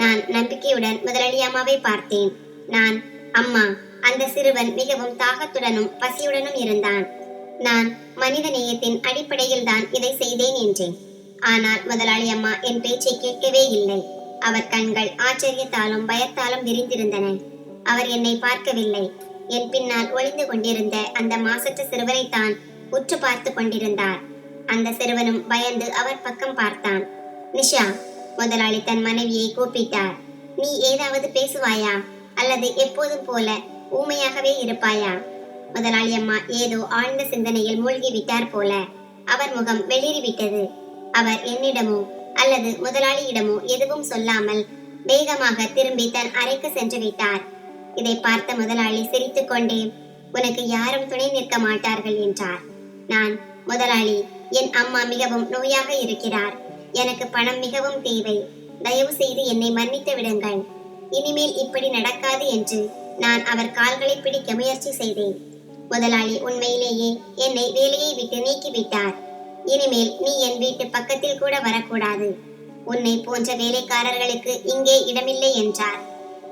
நான் நம்பிக்கையுடன் முதலாளி அம்மாவை பார்த்தேன். நான், அம்மா, அந்த சிறுவன் மிகவும் தாகத்துடனும் பசியுடனும் இருந்தான். நான் மனித நேயத்தின் அடிப்படையில் தான் இதை செய்தேன் என்றேன். ஆனால் முதலாளி அம்மா என் பேச்சை கேட்கவே இல்லை. அவர் கண்கள் ஆச்சரியத்தாலும் பயத்தாலும் விரிந்திருந்தன. அவர் என்னை பார்க்கவில்லை. என் பின்னால் ஒளிந்து கொண்டிருந்த அந்த மாசற்ற சிறுவனைத்தான் உற்று பார்த்து கொண்டிருந்தார். அந்த சிறுவனும் பயந்து அவர் பக்கம் பார்த்தான். நிஷா, முதலாளி தன் மனைவியை கூப்பிட்டார். நீ ஏதாவது பேசுவாயா அல்லது எப்போதும் போல ஊமையாகவே இருப்பாயா? முதலாளி அம்மா ஏதோ ஆழ்ந்த சிந்தனையில் மூழ்கி விட்டார் போல. அவர் முகம் வெளிரிவிட்டது. அவர் என்னிடமோ அல்லது முதலாளியிடமோ எதுவும் சொல்லாமல் வேகமாக திரும்பி தன் அறைக்கு சென்று விட்டார். இதை பார்த்த முதலாளி சிரித்துக் கொண்டே, உனக்கு யாரும் துணை நிற்க மாட்டார்கள் என்றார். நான், முதலாளி, என் அம்மா மிகவும் நோயாக இருக்கிறார். எனக்கு பணம் மிகவும் தேவை. தயவு செய்து என்னை மன்னித்து விடுங்கள். இனிமேல் இப்படி நடக்காது என்று நான் அவர் கால்களை பிடிக்க முயற்சி செய்தேன். முதலாளி உண்மையிலேயே என்னை வேலையை விட்டு நீக்கிவிட்டார். இனிமேல் நீ என் வீட்டு பக்கத்தில் கூட வரக்கூடாது. உன்னை போன்ற வேலைக்காரர்களுக்கு இங்கே இடமில்லை என்றார்.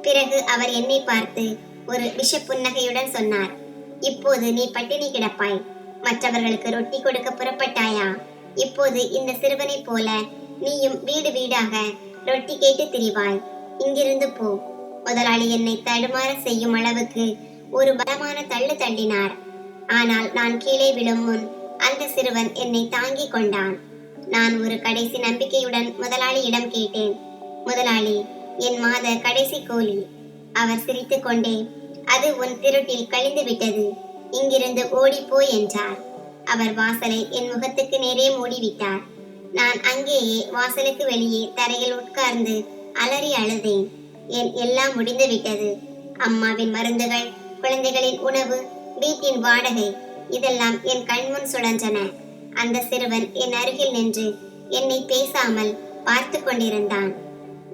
பிறகு அவர் என்னை பார்த்து ஒரு விஷ புன்னகையுடன் சொன்னார், இப்போது நீ பட்டினி கிடப்பாய். மற்றவர்களுக்கு ரொட்டி கொடுக்க புறப்பட்டாயா? இப்போது இந்த சிறுவனை போல நீயும் வீடு வீடாக ரொட்டி கேட்டு திரிவாய். இங்கிருந்து போ. முதலாளி என்னை தடுமாற செய்யும் அளவுக்கு ஒரு பலமான தள்ளு தள்ளினார். ஆனால் நான் கீழே விழும் முன் அந்த சிறுவன் என்னை தாங்கிக் கொண்டான். நான் ஒரு கடைசி நம்பிக்கையுடன் முதலாளியிடம் கேட்டேன், முதலாளி, என் மாத கடைசி கூலி. அவர் சிரித்துக் கொண்டே, அது உன் திருட்டில் கழிந்து விட்டது. இங்கிருந்து ஓடிப்போ என்றார். அவர் வாசலை என் முகத்துக்கு நேரே மூடிவிட்டார். நான் அங்கேயே வாசலுக்கு வெளியே தரையில் உட்கார்ந்து அலறி அழுதேன். என் எல்லாம் முடிந்து விட்டது. அம்மாவின் மருந்துகள், குழந்தைகளின் உணவு, வீட்டின் வாடகை, இதெல்லாம் என் கண்முன் சுழன்றன. அந்த சிறுவன் என் அருகில் நின்று என்னை பேசாமல் பார்த்து கொண்டிருந்தான்.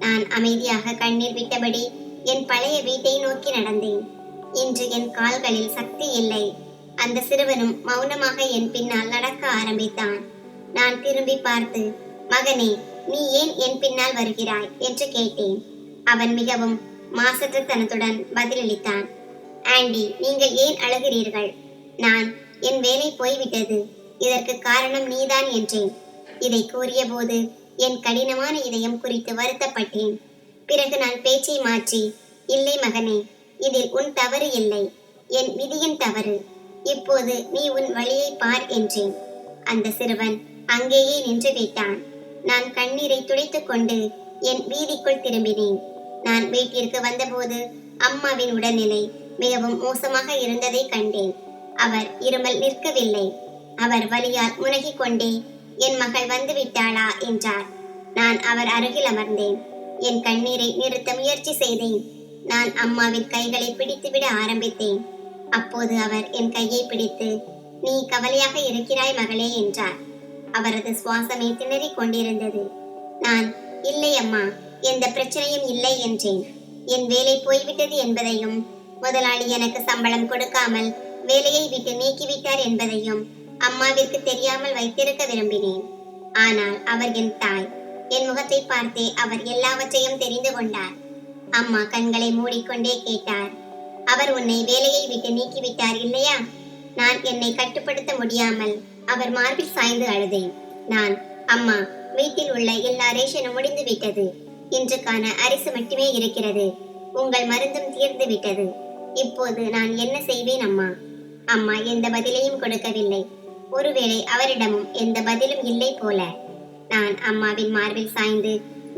நான் அமைதியாக கண்ணீர் விட்டபடி என் பழைய வீட்டை நோக்கி நடந்தேன். இன்று என் கால்களில் சக்தி இல்லை. அந்த சிறுவனும் மௌனமாக என் பின்னால் நடக்க ஆரம்பித்தான். நான் திரும்பி பார்த்து, மகனே, நீ ஏன் என் பின்னால் வருகிறாய் என்று கேட்டேன். அவன் மிகவும் மாசற்றத்தனத்துடன் பதிலளித்தான், ஆண்டி, நீங்கள் ஏன் அழுகிறீர்கள்? நான், என் வேலை போய்விட்டது. இதற்கு காரணம் நீதான் என்றேன். இதை கூறிய போது என் கடினமான இதயம் குறித்து வருத்தப்பட்டேன். பிறகு நான் பேச்சை மாற்றி, இல்லை மகனே, இதில் உன் தவறு இல்லை, என் விதியின் தவறு. இப்போது நீ உன் வழியை பார் என்றேன். அந்த சிறுவன் அங்கேயே நின்று விட்டான். நான் கண்ணீரை துடைத்துக் கொண்டு என் வீதிக்குள் திரும்பினேன். நான் வீட்டிற்கு வந்தபோது அம்மாவின் உடல்நிலை மிகவும் மோசமாக இருந்ததை கண்டேன். அவர் இருமல் நிற்கவில்லை. அவர் வலியால் முனகிக் கொண்டே, என் மகள் வந்து விட்டாளா என்றார். நான் அவர் அருகில் அமர்ந்தேன். என் கண்ணீரை நிறுத்த முயற்சி செய்தேன். நான் அம்மாவின் கைகளை பிடித்துவிட ஆரம்பித்தேன். அப்போது அவர் என் கையை பிடித்து, நீ கவலையாக இருக்கிறாய் மகளே என்றார். அவரது சுவாசமே திணறிக் கொண்டிருந்தது. நான், இல்லை அம்மா, எந்த பிரச்சனையும் இல்லை என்றேன். என் வேலை போய்விட்டது என்பதையும், முதலாளி எனக்கு சம்பளம் கொடுக்காமல் வேலையை விட்டு நீக்கிவிட்டார் என்பதையும் அம்மாவிற்கு தெரியாமல் வைத்திருக்க விரும்பினேன். ஆனால் அவர் என் தாய். என் முகத்தை பார்த்தே அவர் எல்லாவற்றையும் தெரிந்து கொண்டார். அம்மா கண்களை மூடிக்கொண்டே கேட்டார், அவர் உன்னை வேலையை விட்டு நீக்கிவிட்டார் இல்லையா? நான் என்னை கட்டுப்படுத்த முடியாமல் அவர் மார்பில் சாய்ந்து அழுதேன். நான், அம்மா, வீட்டில் உள்ள எல்லா ரேஷனும் முடிந்து விட்டது. இன்றுக்கான அரிசி மட்டுமே இருக்கிறது. உங்கள் மருந்தும் தீர்ந்து விட்டது. இப்போது நான் என்ன செய்வேன் அம்மா? அம்மா எந்த பதிலையும் கொடுக்கவில்லை. ஒருவேளை அவரிடமும் எந்த பதிலும் இல்லை போல. நான் அம்மாவின் மார்பில் சாய்ந்து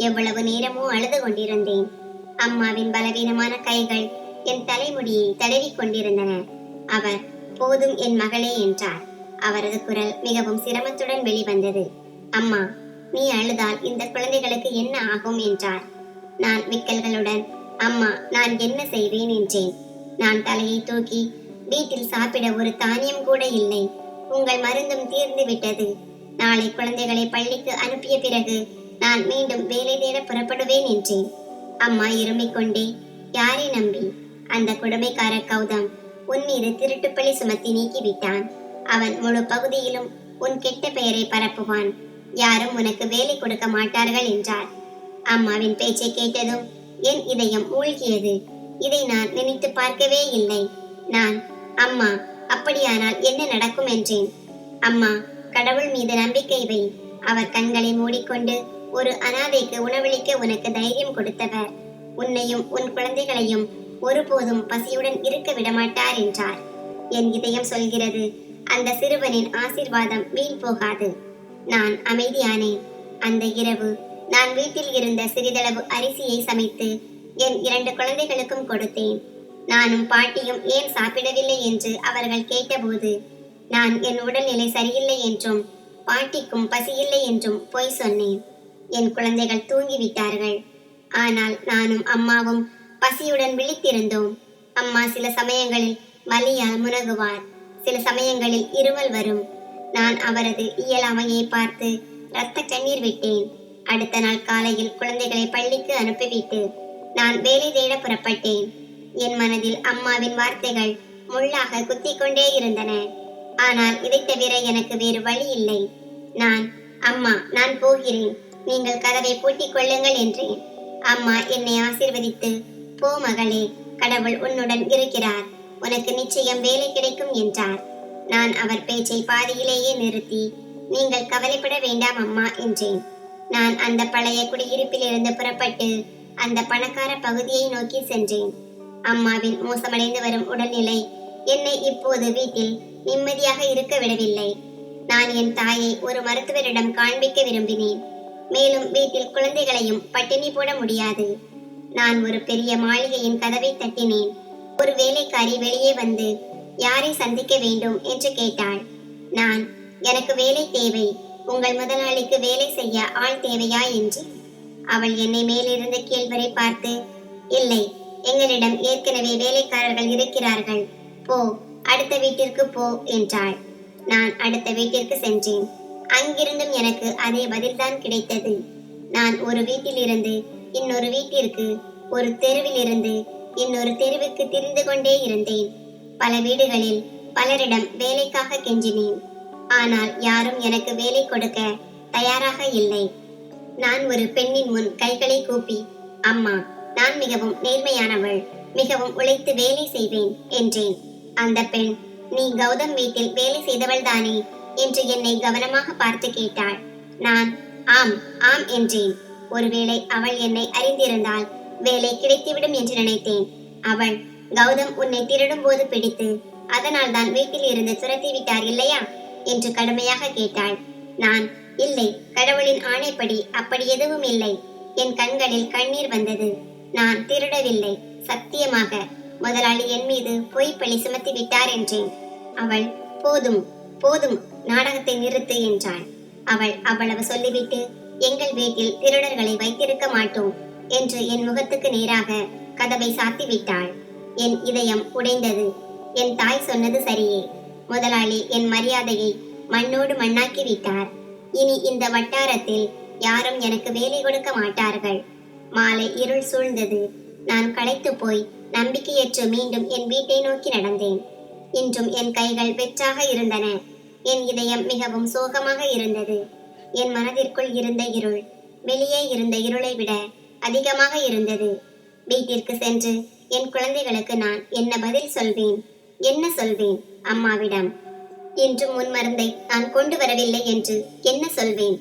எவ்வளவு நேரமோ அழுது கொண்டிருந்தேன். அம்மாவின் பலவீனமான கைகள் என் தலைமுடியை தடவி கொண்டிருந்தன. அவர், போதும் என் மகளே என்றார். அவரது குரல் மிகவும் சிரமத்துடன் வெளிவந்தது. அம்மா, நீ அழுதால் இந்த குழந்தைகளுக்கு என்ன ஆகும் என்றார். நான் விக்கல்களுடன், அம்மா, நான் என்ன செய்வேன் என்றேன். நான் தலையை தூக்கி, வீட்டில் சாப்பிட ஒரு தானியம் கூட இல்லை. உங்கள் மருந்தும் தீர்ந்து விட்டது. நாளை குழந்தைகளை பள்ளிக்கு அனுப்பிய பிறகு நான் மீண்டும் வேலை தேட புறப்படுவேன் என்றேன். அம்மா இருமிக் கொண்டே, யாரை நம்பி? அந்த கொடுமைக்கார கௌதம் உன் மீது திருட்டுப்பழி சுமத்தி நீக்கிவிட்டான். அவன் முழு பகுதியிலும் உன் கெட்ட பெயரை பரப்புவான். யாரும் உனக்கு வேலை கொடுக்க மாட்டார்கள் என்றார். அம்மாவின் பேச்சை கேட்டதும் என் இதயம் மூழ்கியது. இதை நான் நினைத்து பார்க்கவே இல்லை. நான், அம்மா, அப்படியானால் என்ன நடக்கும் என்றேன். அம்மா, கடவுள் மீது நம்பிக்கை வை. அவர் கண்களை மூடிக்கொண்டு, ஒரு அனாதைக்கு உணவளிக்க உனக்கு தைரியம் கொடுத்தவர் உன்னையும் உன் குழந்தைகளையும் ஒருபோதும் பசியுடன் இருக்க விடமாட்டார் என்றார். என் இதயம் சொல்கிறது, அந்த சிறுவனின் ஆசீர்வாதம் வீண் போகாது. நான் அமைதியானேன். அந்த இரவு நான் வீட்டில் இருந்த சிறிதளவு அரிசியை சமைத்து என் 2 குழந்தைகளுக்கும் கொடுத்தேன். நானும் பாட்டியும் ஏன் சாப்பிடவில்லை என்று அவர்கள் கேட்டபோது நான் என் உடல்நிலை சரியில்லை என்றும் பாட்டிக்கும் பசியில்லை என்றும் பொய் சொன்னேன். என் குழந்தைகள் தூங்கிவிட்டார்கள். ஆனால் நானும் அம்மாவும் பசியுடன் விழித்திருந்தோம். அம்மா சில சமயங்களில் வலியால் முனகுவார், சில சமயங்களில் இருமல் வரும். நான் அவரது இயலாமையை பார்த்து இரத்த கண்ணீர் விட்டேன். அடுத்த நாள் காலையில் குழந்தைகளை பள்ளிக்கு அனுப்பிவிட்டு நான் வேலை தேட புறப்பட்டேன். என் மனதில் அம்மாவின் வார்த்தைகள் முள்ளாக குத்திக் கொண்டே இருந்தன. ஆனால் இதை தவிர எனக்கு வேறு வழி இல்லை. அம்மா, நான் போகிறேன், நீங்கள் கதவை பூட்டிக் கொள்ளுங்கள் என்றேன். அம்மா என்னை ஆசீர்வதித்து, போ மகளே, கடவுள் உன்னுடன் இருக்கிறார், உனக்கு நிச்சயம் வேலை கிடைக்கும் என்றார். நான் அவர் பேச்சை பாதியிலேயே நிறுத்தி, நீங்கள் கவலைப்பட வேண்டாம் அம்மா என்றேன். நான் அந்த பழைய குடியிருப்பில் இருந்து புறப்பட்டு அந்த பணக்கார பகுதியை நோக்கி சென்றேன். அம்மாவின் மோசமடைந்து வரும் உடல்நிலை என்னை இப்போது வீட்டில் நிம்மதியாக இருக்க விடவில்லை. நான் என் தாயை ஒரு மருத்துவரிடம் காண்பிக்க விரும்பினேன். மேலும் வீட்டில் குழந்தைகளையும் பட்டினி போட முடியாது. நான் ஒரு பெரிய மாளிகையின் கதவை தட்டினேன். ஒரு வேலைக்காரி வெளியே வந்து யாரை சந்திக்க வேண்டும் என்று கேட்டாள். எனக்கு வேலை தேவை, உங்கள் முதலாளிக்கு வேலை செய்ய ஆள் தேவையா என்று. அவள் என்னை மேலிருந்து கீழ் வரை பார்த்து, இல்லை, எங்களிடம் ஏற்கனவே வேலைக்காரர்கள் இருக்கிறார்கள், போ, அடுத்த வீட்டிற்கு போ என்றாள். நான் அடுத்த வீட்டிற்கு சென்றேன். அங்கிருந்தும் எனக்கு அதே பதில்தான் கிடைத்தது. நான் ஒரு வீட்டிலிருந்து இன்னொரு வீட்டிற்கு, ஒரு தெருவில் இருந்து இன்னொரு தெருவுக்கு திரிந்து கொண்டே இருந்தேன். பல வீடுகளில் பலரிடம் வேலைக்காக கெஞ்சினேன். ஆனால் யாரும் எனக்கு வேலை கொடுக்க தயாராக இல்லை. நான் ஒரு பெண்ணின் முன் கைகளை கூப்பி, அம்மா, நான் மிகவும் நேர்மையானவள், மிகவும் உழைத்து வேலை செய்வேன் என்றேன். அந்த பெண், நீ கௌதம் வீட்டில் வேலை செய்தவள் தானே என்று என்னை கவனமாக பார்த்து கேட்டாள். நான் ஆம் ஆம் என்றேன். ஒருவேளை அவள் என்னை அறிந்திருந்தால் வேலை கிடைத்துவிடும் என்று நினைத்தேன். அவள், கௌதம் உன்னை திருடும் போது பிடித்து அதனால் தான் வீட்டில் இருந்து துரத்தி விட்டார் இல்லையா என்று கடுமையாக கேட்டாள். நான், இல்லை, கடவுளின் ஆணைப்படி அப்படி எதுவும் இல்லை. என் கண்களில் கண்ணீர் வந்தது. நான் திருடவில்லை, சத்தியமாக. முதலாளி என் மீது பொய் பழி சுமத்தி விட்டார் என்றேன். அவள், போதும் போதும், நாடகத்தை நிறுத்து என்றாள். அவள் அவ்வளவு சொல்லிவிட்டு, எங்கள் வீட்டில் திருடர்களை வைத்திருக்க மாட்டோம் என்று என் முகத்துக்கு நேராக கதவை சாத்தி விட்டாள். என் இதயம் உடைந்தது. என் தாய் சொன்னது சரியே. முதலாளி என் மரியாதையை மண்ணோடு மண்ணாக்கி விட்டார். இனி இந்த வட்டாரத்தில் யாரும் எனக்கு வேலை கொடுக்க மாட்டார்கள். மாலை இருள் சூழ்ந்தது. நான் களைத்து போய் நம்பிக்கையற்று மீண்டும் என் வீட்டை நோக்கி நடந்தேன். இன்றும் என் கைகள் வெற்றாக இருந்தன. என் இதயம் மிகவும் சோகமாக இருந்தது. என் மனதிற்குள் இருந்த இருள் வெளியே இருந்த இருளை விட அதிகமாக இருந்தது. வீட்டிற்கு சென்று என் குழந்தைகளுக்கு நான் என்ன பதில் சொல்வேன்? என்ன சொல்வேன் அம்மாவிடம்? இன்று முன் மருந்தை நான் கொண்டு வரவில்லை என்று என்ன சொல்வேன்?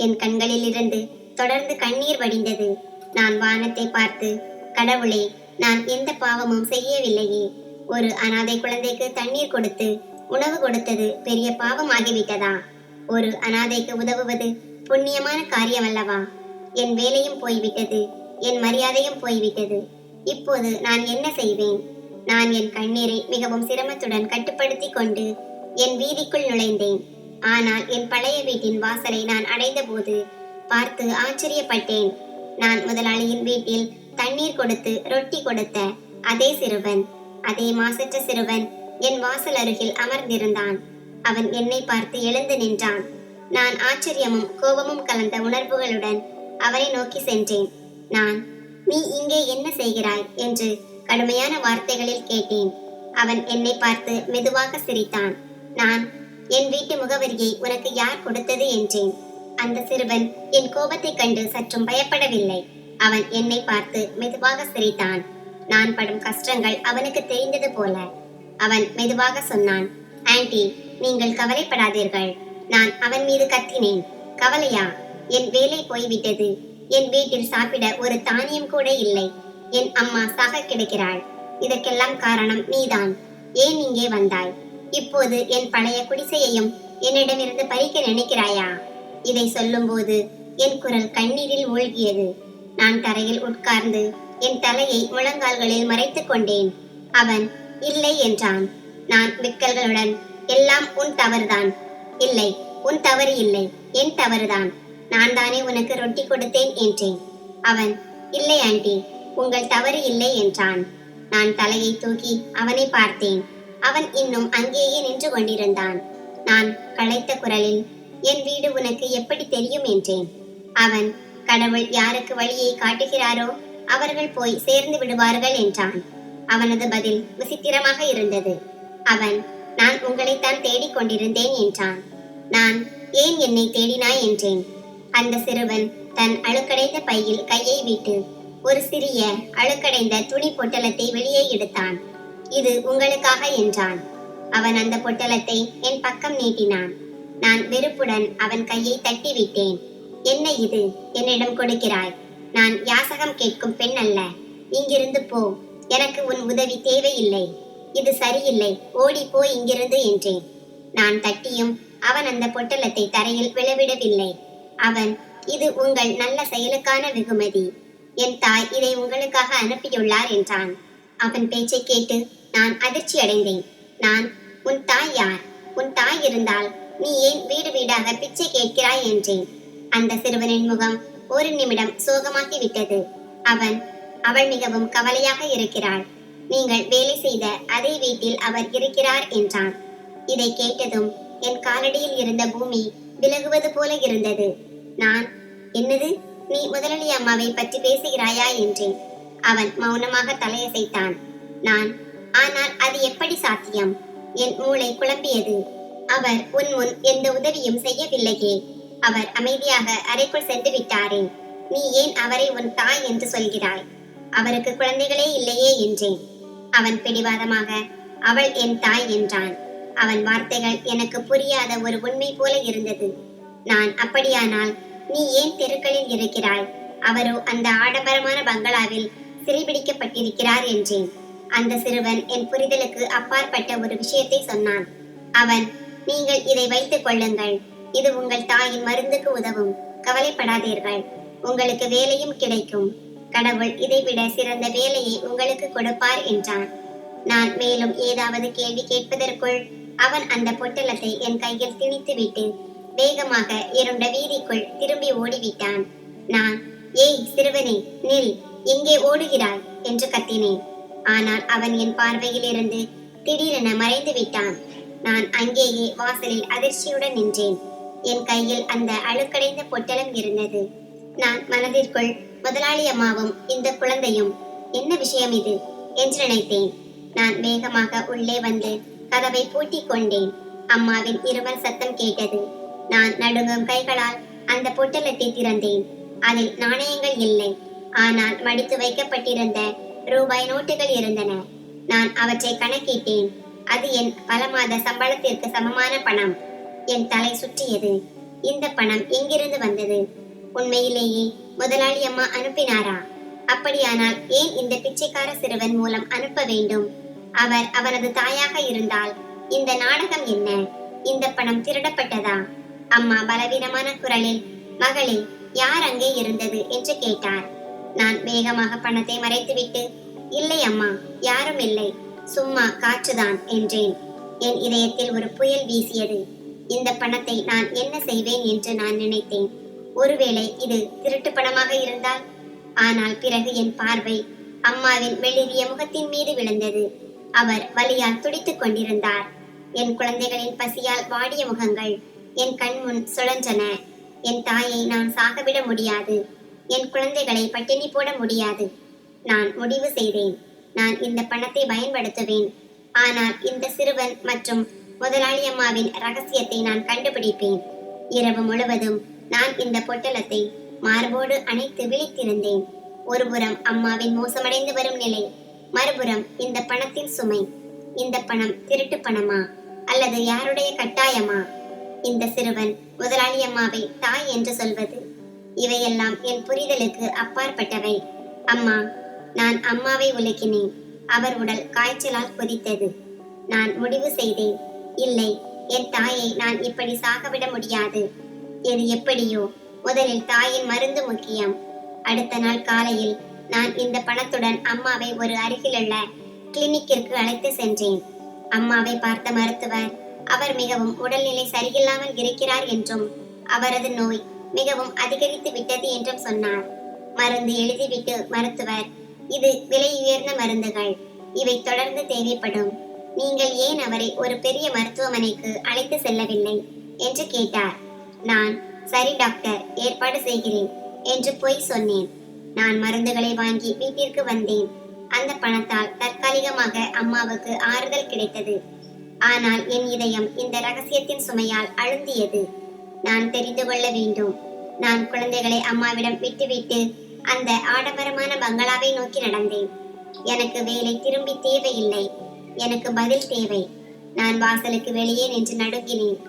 என் கண்களில் இருந்து தொடர்ந்து கண்ணீர் வடிந்தது. நான் வானத்தை பார்த்து, கடவுளே, நான் எந்த பாவமும் செய்யவில்லையே. ஒரு அனாதை குழந்தைக்கு தண்ணீர் கொடுத்து உணவு கொடுத்தது பெரிய பாவம் ஆகிவிட்டதா? ஒரு அனாதைக்கு உதவுவது புண்ணியமான காரியம் அல்லவா? என் வேலையும் போய்விட்டது, என் மரியாதையும் போய்விட்டது. இப்போது நான் என்ன செய்வேன்? நான் என் கண்ணீரை மிகவும் சிரமத்துடன் கட்டுப்படுத்தி கொண்டு என் வீதிக்குள் நுழைந்தேன். ஆனால் என் பழைய வீட்டின் வாசலை நான் அடைந்த போது பார்த்து ஆச்சரியப்பட்டேன். நான் முதலாளியின் வீட்டில் தண்ணீர் கொடுத்து ரொட்டி கொடுத்த அதே சிறுவன், அதே மாசற்ற சிறுவன் என் வாசல் அருகில் அமர்ந்திருந்தான். அவன் என்னை பார்த்து எழுந்து நின்றான். நான் ஆச்சரியமும் கோபமும் கலந்த உணர்வுகளுடன் அவனை நோக்கி சென்றேன். நான், நீ இங்கே என்ன செய்கிறாய் என்று கடுமையான வார்த்தைகளில் கேட்டேன். அவன் என்னை பார்த்து மெதுவாக சிரித்தான். நான், என் வீட்டு முகவரியை உனக்கு யார் கொடுத்தது என்றேன். அந்த சிறுவன் என் கோபத்தை கண்டு சற்றும் பயப்படவில்லை. அவன் என்னை பார்த்து மெதுவாக சிரித்தான். நான் படும் கஷ்டங்கள் அவனுக்கு தெரிந்தது போல. அவன் மெதுவாக சொன்னான், ஆன்ட்டி, நீங்கள் கவலைப்படாதீர்கள். நான் அவன் மீது கத்தினேன். கவலையா? என் வேலை போய்விட்டது. என் வீட்டில் சாப்பிட ஒரு தானியம் கூட இல்லை. என் அம்மா சாக கிடக்கிறாள். இதற்கெல்லாம் காரணம் நீதான். ஏன் இங்கே வந்தாய்? இப்போது என் பழைய குடிசையையும் என்னிடமிருந்து பறிக்க நினைக்கிறாயா? இதை சொல்லும்போது என் குரல் கண்ணீரில் மூழ்கியது. நான் தரையில் உட்கார்ந்து என் தலையை முழங்கால்களில் மறைத்துக் கொண்டேன். அவன் இல்லை என்றான். நான் விக்கல்களுடன், எல்லாம் உன் தவறுதான். இல்லை, உன் தவறு இல்லை, என் தவறுதான். நான் தானே உனக்கு ரொட்டி கொடுத்தேன் என்றேன். அவன், இல்லை ஆண்டி, உங்கள் தவறு இல்லை என்றான். நான் தலையை தூக்கி அவனை பார்த்தேன். அவன் இன்னும் அங்கேயே நின்று கொண்டிருந்தான். நான் களைத்த குரலில், என் வீடு உனக்கு எப்படி தெரியும் என்றேன். அவன், கடவுள் யாருக்கு வழியை காட்டுகிறாரோ அவர்கள் போய் சேர்ந்து விடுவார்கள் என்றான். அவனது பதில் விசித்திரமாக இருந்தது. அவன், நான் உங்களைத்தான் தேடிக் கொண்டிருந்தேன் என்றான். நான், ஏன் என்னை தேடினாய் என்றேன். அந்த சிறுவன் தன் அழுக்கடைந்த பையில் கையை விட்டு ஒரு சிறிய அழுக்கடைந்த துணி பொட்டலத்தை வெளியே எடுத்தான். இது உங்களுக்காக என்றான். அவன் அந்த பொட்டலத்தை என் பக்கம் நீட்டினான். நான் வெறுப்புடன் அவன் கையை தட்டி விட்டேன். என்ன இது, என்னிடம் கொடுக்கிறாய்? நான் யாசகம் கேட்கும் பெண் அல்ல. இங்கிருந்து போ, எனக்கு உன் உதவி தேவையில்லை. இது சரியில்லை, ஓடி போ இங்கிருந்து என்றேன். நான் தட்டியும் அவன் அந்த பொட்டலத்தை தரையில் விழவிடவில்லை. அவன், இது உங்கள் நல்ல செயலுக்கான வெகுமதி. என் தாய் இதை உங்களுக்காக அனுப்பியுள்ளார் என்றான். அவன் பேச்சை கேட்டு நான் அதிர்ச்சி அடைந்தேன். நான், உன் தாய் யார்? உன் தாய் இருந்தால் நீ ஏன் வீடு வீடாக பிச்சை கேட்கிறாய் என்றேன். அந்த சிறுவனின் முகம் ஒரு நிமிடம் சோகமாக்கி விட்டது. அவன், அவள் மிகவும் கவலையாக இருக்கிறாள். நீங்கள் வேலை செய்த அதே வீட்டில் அவர் இருக்கிறார் என்றான். இதை கேட்டதும் என் காலடியில் இருந்த பூமி விலகுவது போல இருந்தது. நான், என்னது, நீ முதலாளி அம்மாவை பற்றி பேசுகிறாயா என்றேன். அவன் மௌனமாக தலையசைத்தான். நான், ஆனால் அது எப்படி சாத்தியம்? என் மூளை குழம்பியது. அவர் உன் முன் எந்த உதவியும் செய்யவில்லையே. அவர் அமைதியாக அறைக்குள் சென்று விட்டாரே. நீ ஏன் அவரை உன் தாய் என்று சொல்கிறாய்? அவருக்கு குழந்தைகளே இல்லையே என்றேன். அவன் பிடிவாதமாக, அவள் என் தாய் என்றான். அவன் வார்த்தைகள் எனக்கு புரியாத ஒரு உண்மை போல இருந்தது. நான், அப்படியானால் நீ ஏன் தெருக்களில் இருக்கிறாய்? அவரோ அந்த ஆடம்பரமான பங்களாவில் சிறைபிடிக்கப்பட்டிருக்கிறார் என்றேன். அந்த சிறுவன் என் புரிதலுக்கு அப்பாற்பட்ட ஒரு விஷயத்தை சொன்னான். அவன், நீங்கள் இதை வைத்துக் கொள்ளுங்கள். இது உங்கள் தாயின் மருந்துக்கு உதவும். கவலைப்படாதீர்கள். உங்களுக்கு வேலையும் கிடைக்கும். கடவுள் இதைவிட சிறந்த வேலையை உங்களுக்கு கொடுப்பார் என்றான். நான் மேலும் ஏதாவது கேள்வி கேட்பதற்குள் அவன் அந்த பொட்டலத்தை என் கையில் திணித்துவிட்டு வேகமாக இருண்ட வீதிக்குள் திரும்பி ஓடிவிட்டான். நான், ஏய் சிறுவனே, நில், எங்கே ஓடுகிறாய் என்று கத்தினேன். ஆனால் அவன் என் பார்வையில் இருந்து திடீரென மறைந்து விட்டான். நான் அங்கேயே வாசலில் அதிர்ச்சியுடன் நின்றேன். என் கையில் அந்த அழுக்கடைந்த பொட்டலம் இருந்தது. நான் மனதிற்குள், முதலாளி அம்மாவும் இந்த குழந்தையும், என்ன விஷயம் இது என்று நினைத்தேன். நான் வேகமாக உள்ளே வந்து கதவை பூட்டிக் கொண்டேன். அம்மாவின் இருமல் சத்தம் கேட்டது. நான் நடுங்கும் கைகளால் அந்த பொட்டலத்தை திறந்தேன். அதில் நாணயங்கள் இல்லை, ஆனால் மடித்து வைக்கப்பட்டிருந்த ரூபாய் நோட்டுகள் இருந்தன. நான் அவற்றை கணக்கிட்டேன். அது என் பல மாத சம்பளத்திற்கு சமமான பணம். என் தலை சுற்றியது. இந்த பணம் எங்கிருந்து வந்தது? உண்மையிலேயே முதலாளி அம்மா அனுப்பினாரா? அப்படியானால் ஏன் இந்த பிச்சைக்கார சிறுவன் மூலம் அனுப்ப வேண்டும்? அவர் அவனது தாயாக இருந்தால் இந்த நாடகம் என்ன? இந்த பணம் திருடப்பட்டதா? அம்மா பலவீனமான குரலில், மகளே, யார் அங்கே இருந்தது என்று கேட்டார். நான் வேகமாக பணத்தை மறைத்துவிட்டு, இல்லை அம்மா, யாரும் இல்லை, சும்மா காற்றுதான் என்றேன். என் இதயத்தில் ஒரு புயல் வீசியது. இந்த பணத்தை நான் என்ன செய்வேன் என்று நான் நினைத்தேன். ஒருவேளை இது திருட்டு பணமாக இருந்தால்? ஆனால் பிறகு என் பார்வை அம்மாவின் வெளிரிய முகத்தின் மீது விழுந்தது. அவர் வலியால் துடித்துக் கொண்டிருந்தார். என் குழந்தைகளின் பசியால் வாடிய முகங்கள் என் கண்முன் சுழன்றன. என் தாயை நான் சாகவிட முடியாது. என் குழந்தைகளை பட்டினி போட முடியாது. நான் முடிவு செய்தேன். நான் இந்த பணத்தை பயன்படுத்துவேன். ஆனால் இந்த சிறுவன் மற்றும் முதலாளி அம்மாவின் ரகசியத்தை நான் கண்டுபிடிப்பேன். இரவு முழுவதும் நான் இந்த பொட்டலத்தை மார்போடு அணைத்து விழித்திருந்தேன். ஒருபுறம் அம்மாவின் மோசமடைந்து வரும் நிலை, மறுபுறம் இந்த பணத்தின் சுமை. இந்த பணம் திருட்டு பணமா அல்லது யாருடைய கட்டாயமா? இந்த சிறுவன் முதலாளி அம்மாவை தாய் என்று சொல்வது, இவையெல்லாம் என் புரிதலுக்கு அப்பாற்பட்டவை. அம்மா, நான் அம்மாவை உலுக்கினேன். அவர் உடல் காய்ச்சலால் கொதித்தது. நான் முடிவு செய்தேன், இல்லை, என் தாயை நான் இப்படி சாகவிட முடியாது. எது எப்படியோ, முதலில் தாயின் மருந்து முக்கியம். அடுத்த நாள் காலையில் நான் இந்த பணத்துடன் அம்மாவை ஒரு அருகிலுள்ள கிளினிக்கிற்கு அழைத்து சென்றேன். அம்மாவை பார்த்த மருத்துவர், அவர் மிகவும் உடல்நிலை சரியில்லாமல் இருக்கிறார் என்றும் அவரது நோய் மிகவும் அதிகரித்து விட்டது என்றும் சொன்னார். மருந்து எழுதிவிட்டு மருத்துவர், இது விலை உயர்ந்த மருந்துகள், இவை தொடர்ந்து தேவைப்படும். நீங்கள் ஏன் அவரை ஒரு பெரிய மருத்துவமனைக்கு அழைத்து செல்லவில்லை என்று கேட்டார். நான், சரி டாக்டர், ஏற்பாடு செய்கிறேன் என்று பொய் சொன்னேன். நான் மருந்துகளை வாங்கி வீட்டிற்கு வந்தேன். அந்த பணத்தால் தற்காலிகமாக அம்மாவுக்கு ஆறுதல் கிடைத்தது. ஆனால் என் இதயம் இந்த ரகசியத்தின் சுமையால் அழுந்தியது. நான் தெரிந்து கொள்ள வேண்டும். நான் குழந்தைகளை அம்மாவிடம் விட்டுவிட்டு அந்த ஆடம்பரமான பங்களாவை நோக்கி நடந்தேன். எனக்கு வேலை திரும்பி தேவையில்லை, எனக்கு பதில் தேவை. நான் வாசலுக்கு வெளியே நின்று நடுங்கினேன்.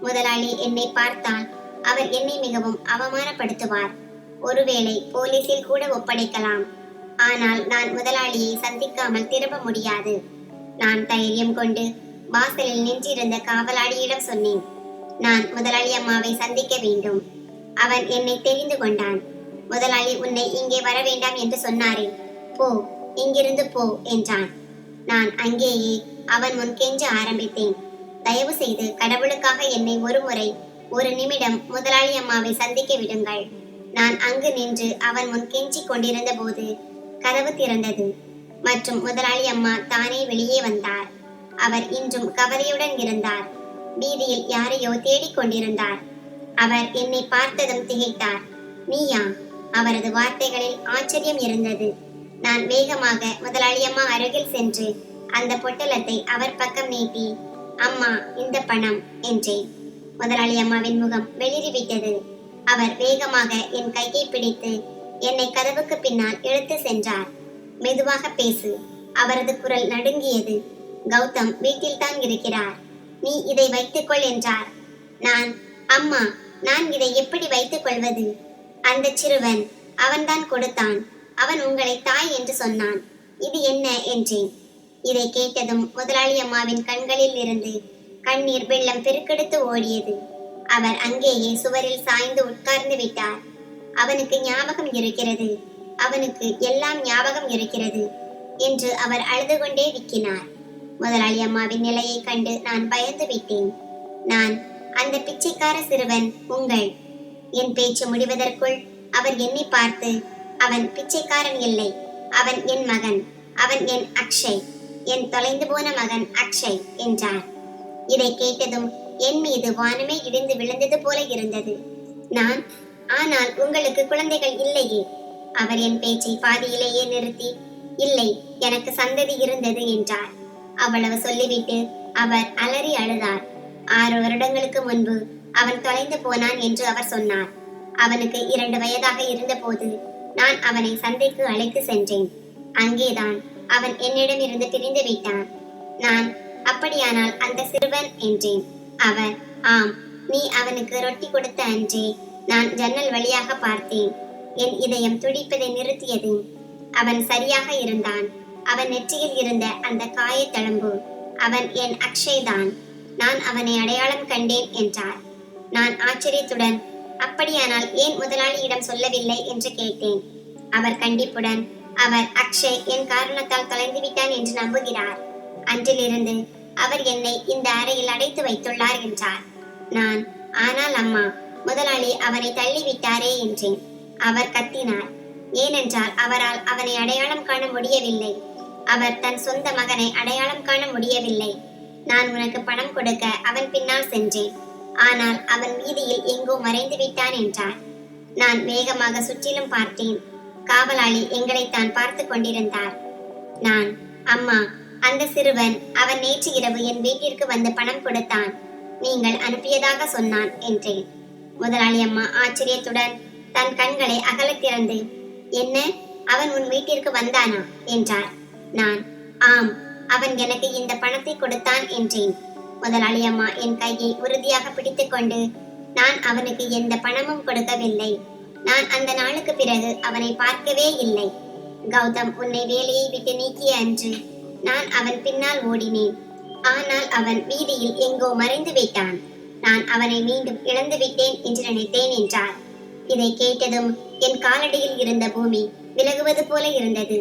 முதலாளி என்னை பார்த்தால் அவர் என்னை மிகவும் அவமானப்படுத்துவார். ஒருவேளை போலீசில் கூட ஒப்படைக்கலாம். ஆனால் நான் முதலாளியை சந்திக்காமல் திரும்ப முடியாது. நான் தைரியம் கொண்டு வாசலில் நின்றிருந்த காவலாளியிடம் சொன்னேன், நான் முதலாளி அம்மாவை சந்திக்க வேண்டும். அவன் என்னை தெரிந்து கொண்டான். முதலாளி உன்னை இங்கே வர வேண்டாம் என்று சொன்னாரே, போ, இங்கிருந்து போ என்றான். நான் அங்கேயே அவன் முன் கெஞ்ச ஆரம்பித்தேன். தயவு செய்து கடவுளுக்காக என்னை ஒரு முறை, ஒரு நிமிடம் முதலாளி அம்மாவை சந்திக்க விடுங்கள். நான் அங்கு நின்று அவன் முன் கெஞ்சிக் கொண்டிருந்த போது கதவு திறந்தது மற்றும் முதலாளி அம்மா தானே வெளியே வந்தார். அவர் இன்றும் கவலையுடன் இருந்தார். வீதியில் யாரையோ தேடிக் கொண்டிருந்தார். அவர் என்னை பார்த்ததும் திகைத்தார். நீயா? அவரது வார்த்தைகளில் ஆச்சரியம் இருந்தது. நான் வேகமாக முதலாளி அம்மா அருகில் சென்று அந்த பொட்டலத்தை அவர் பக்கம் நீட்டி, அம்மா, இந்த பணம் என்றேன். முதலாளி அம்மாவின் முகம் வெளிரிவிட்டது. அவர் வேகமாக என் கையை பிடித்து என்னை கதவுக்கு பின்னால் இழுத்து சென்றார். மெதுவாக பேசு. அவரது குரல் நடுங்கியது. கௌதம் வீட்டில் தான் இருக்கிறார், நீ இதை வைத்துக்கொள் என்றார். நான், அம்மா, நான் இதை எப்படி வைத்துக் கொள்வது? அந்த சிறுவன், அவன்தான் கொடுத்தான். அவன் உங்களை தாய் என்று சொன்னான். இது என்ன என்றேன். இதை கேட்டதும் முதலாளி அம்மாவின் கண்களில் இருந்து கண்ணீர் வெள்ளம் பெருக்கெடுத்து ஓடியது. அவர் அங்கேயே சுவரில் சாய்ந்து உட்கார்ந்து விட்டார். அவனுக்கு ஞாபகம் இருக்கிறது, அவனுக்கு எல்லாம் ஞாபகம் இருக்கிறது என்று அவர் அழுது கொண்டே விக்கினார். முதலாளி அம்மாவின் நிலையை கண்டு நான் பயந்து விட்டேன். நான், அந்த பிச்சைக்கார சிறுவன் உங்கள்... என் பேச்சு முடிவதற்குள் அவர் என்னை பார்த்து, அவன் பிச்சைக்காரன் இல்லை, அவன் என் மகன், அவன் என் அக்ஷய், என் தொலைந்து போன மகன் அக்ஷய் என்றார். இதை கேட்டதும் என் மீது வானமே இடிந்து விழுந்தது போல இருந்தது. நான், ஆனால் உங்களுக்கு குழந்தைகள் இல்லையே? அவர் என் பேச்சை பாதியிலேயே நிறுத்தி, இல்லை, எனக்கு சந்ததி இருந்தது என்றார். அவ்வளவு சொல்லிவிட்டு அவர் அலறி அழுதார். 6 வருடங்களுக்கு முன்பு அவன் தொலைந்து போனான் என்று அவர் சொன்னார். அவனுக்கு 2 வயதாக இருந்தபோது நான் அவனை சந்தைக்கு அழைத்து சென்றேன். அங்கேதான் அவன் என்னிடம் இருந்து பிரிந்து விட்டான். நான், அப்படியானால் அந்த சிறுவன் என்றேன். அவர், ஆம், நீ அவனுக்கு ரொட்டி கொடுத்த அன்றே நான் ஜன்னல் வழியாக பார்த்தேன். என் இதயம் துடிப்பதை நிறுத்தியது. அவன் சரியாக இருந்தான். அவன் நெற்றியில் இருந்த அந்த காயத்தழும்பு, அவன் என் அக்ஷய் தான். நான் அவனை அடையாளம் கண்டேன் என்றார். நான் ஆச்சரியத்துடன், அப்படியானால் ஏன் முதலாளியிடம் சொல்லவில்லை என்று கேட்டேன். அவர் கண்டிப்புடன், அவர் அக்ஷய் என் காரணத்தால் தொலைந்து விட்டான் என்று நம்புகிறார். அன்றிலிருந்து அவர் என்னை இந்த அறையில் அடைத்து வைத்துள்ளார் என்றார். நான், ஆனால் அம்மா, முதலாளி அவனை தள்ளிவிட்டாரே என்றேன். அவர் கத்தினார். ஏனென்றால் அவரால் அவனை அடையாளம் காண முடியவில்லை. அவர் தன் சொந்த மகனை அடையாளம் காண முடியவில்லை. நான் உனக்கு பணம் கொடுக்க அவன் பின்னால் சென்றேன். ஆனால் அவன் வீதியில் எங்கோ மறைந்து விட்டான் என்றார். நான் வேகமாக சுற்றிலும் பார்த்தேன். காவலாளி எங்களைத்தான் பார்த்து கொண்டிருந்தார். நான், அம்மா, அந்த சிறுவன், அவன் நேற்று இரவு என் வீட்டிற்கு வந்து பணம் கொடுத்தான். நீங்கள் அனுப்பியதாக சொன்னான் என்றேன். முதலாளி அம்மா ஆச்சரியத்துடன் தன் கண்களை அகல திறந்து, என்ன, அவன் உன் வீட்டிற்கு வந்தானா என்றார். நான், ஆம், அவன் எனக்கு இந்த பணத்தை கொடுத்தான் என்றேன். முதலாளி அம்மா என் கையை உறுதியாக பிடித்துக்கொண்டு, நான் அவனுக்கு எந்த பணமும் கொடுக்கவில்லை. நான் அந்த நாளுக்கு பிறகு அவனை பார்க்கவே இல்லை. கௌதம் உன்னை வேலையை விட்டு நீக்கிய அன்று நான் அவன் பின்னால் ஓடினேன். ஆனால் அவன் வீதியில் எங்கோ மறைந்து விட்டான். நான் அவனை மீண்டும் இழந்து விட்டேன் என்று நினைத்தேன் என்றார். இதை கேட்டதும் என் காலடியில் இருந்த பூமி விலகுவது போல இருந்தது.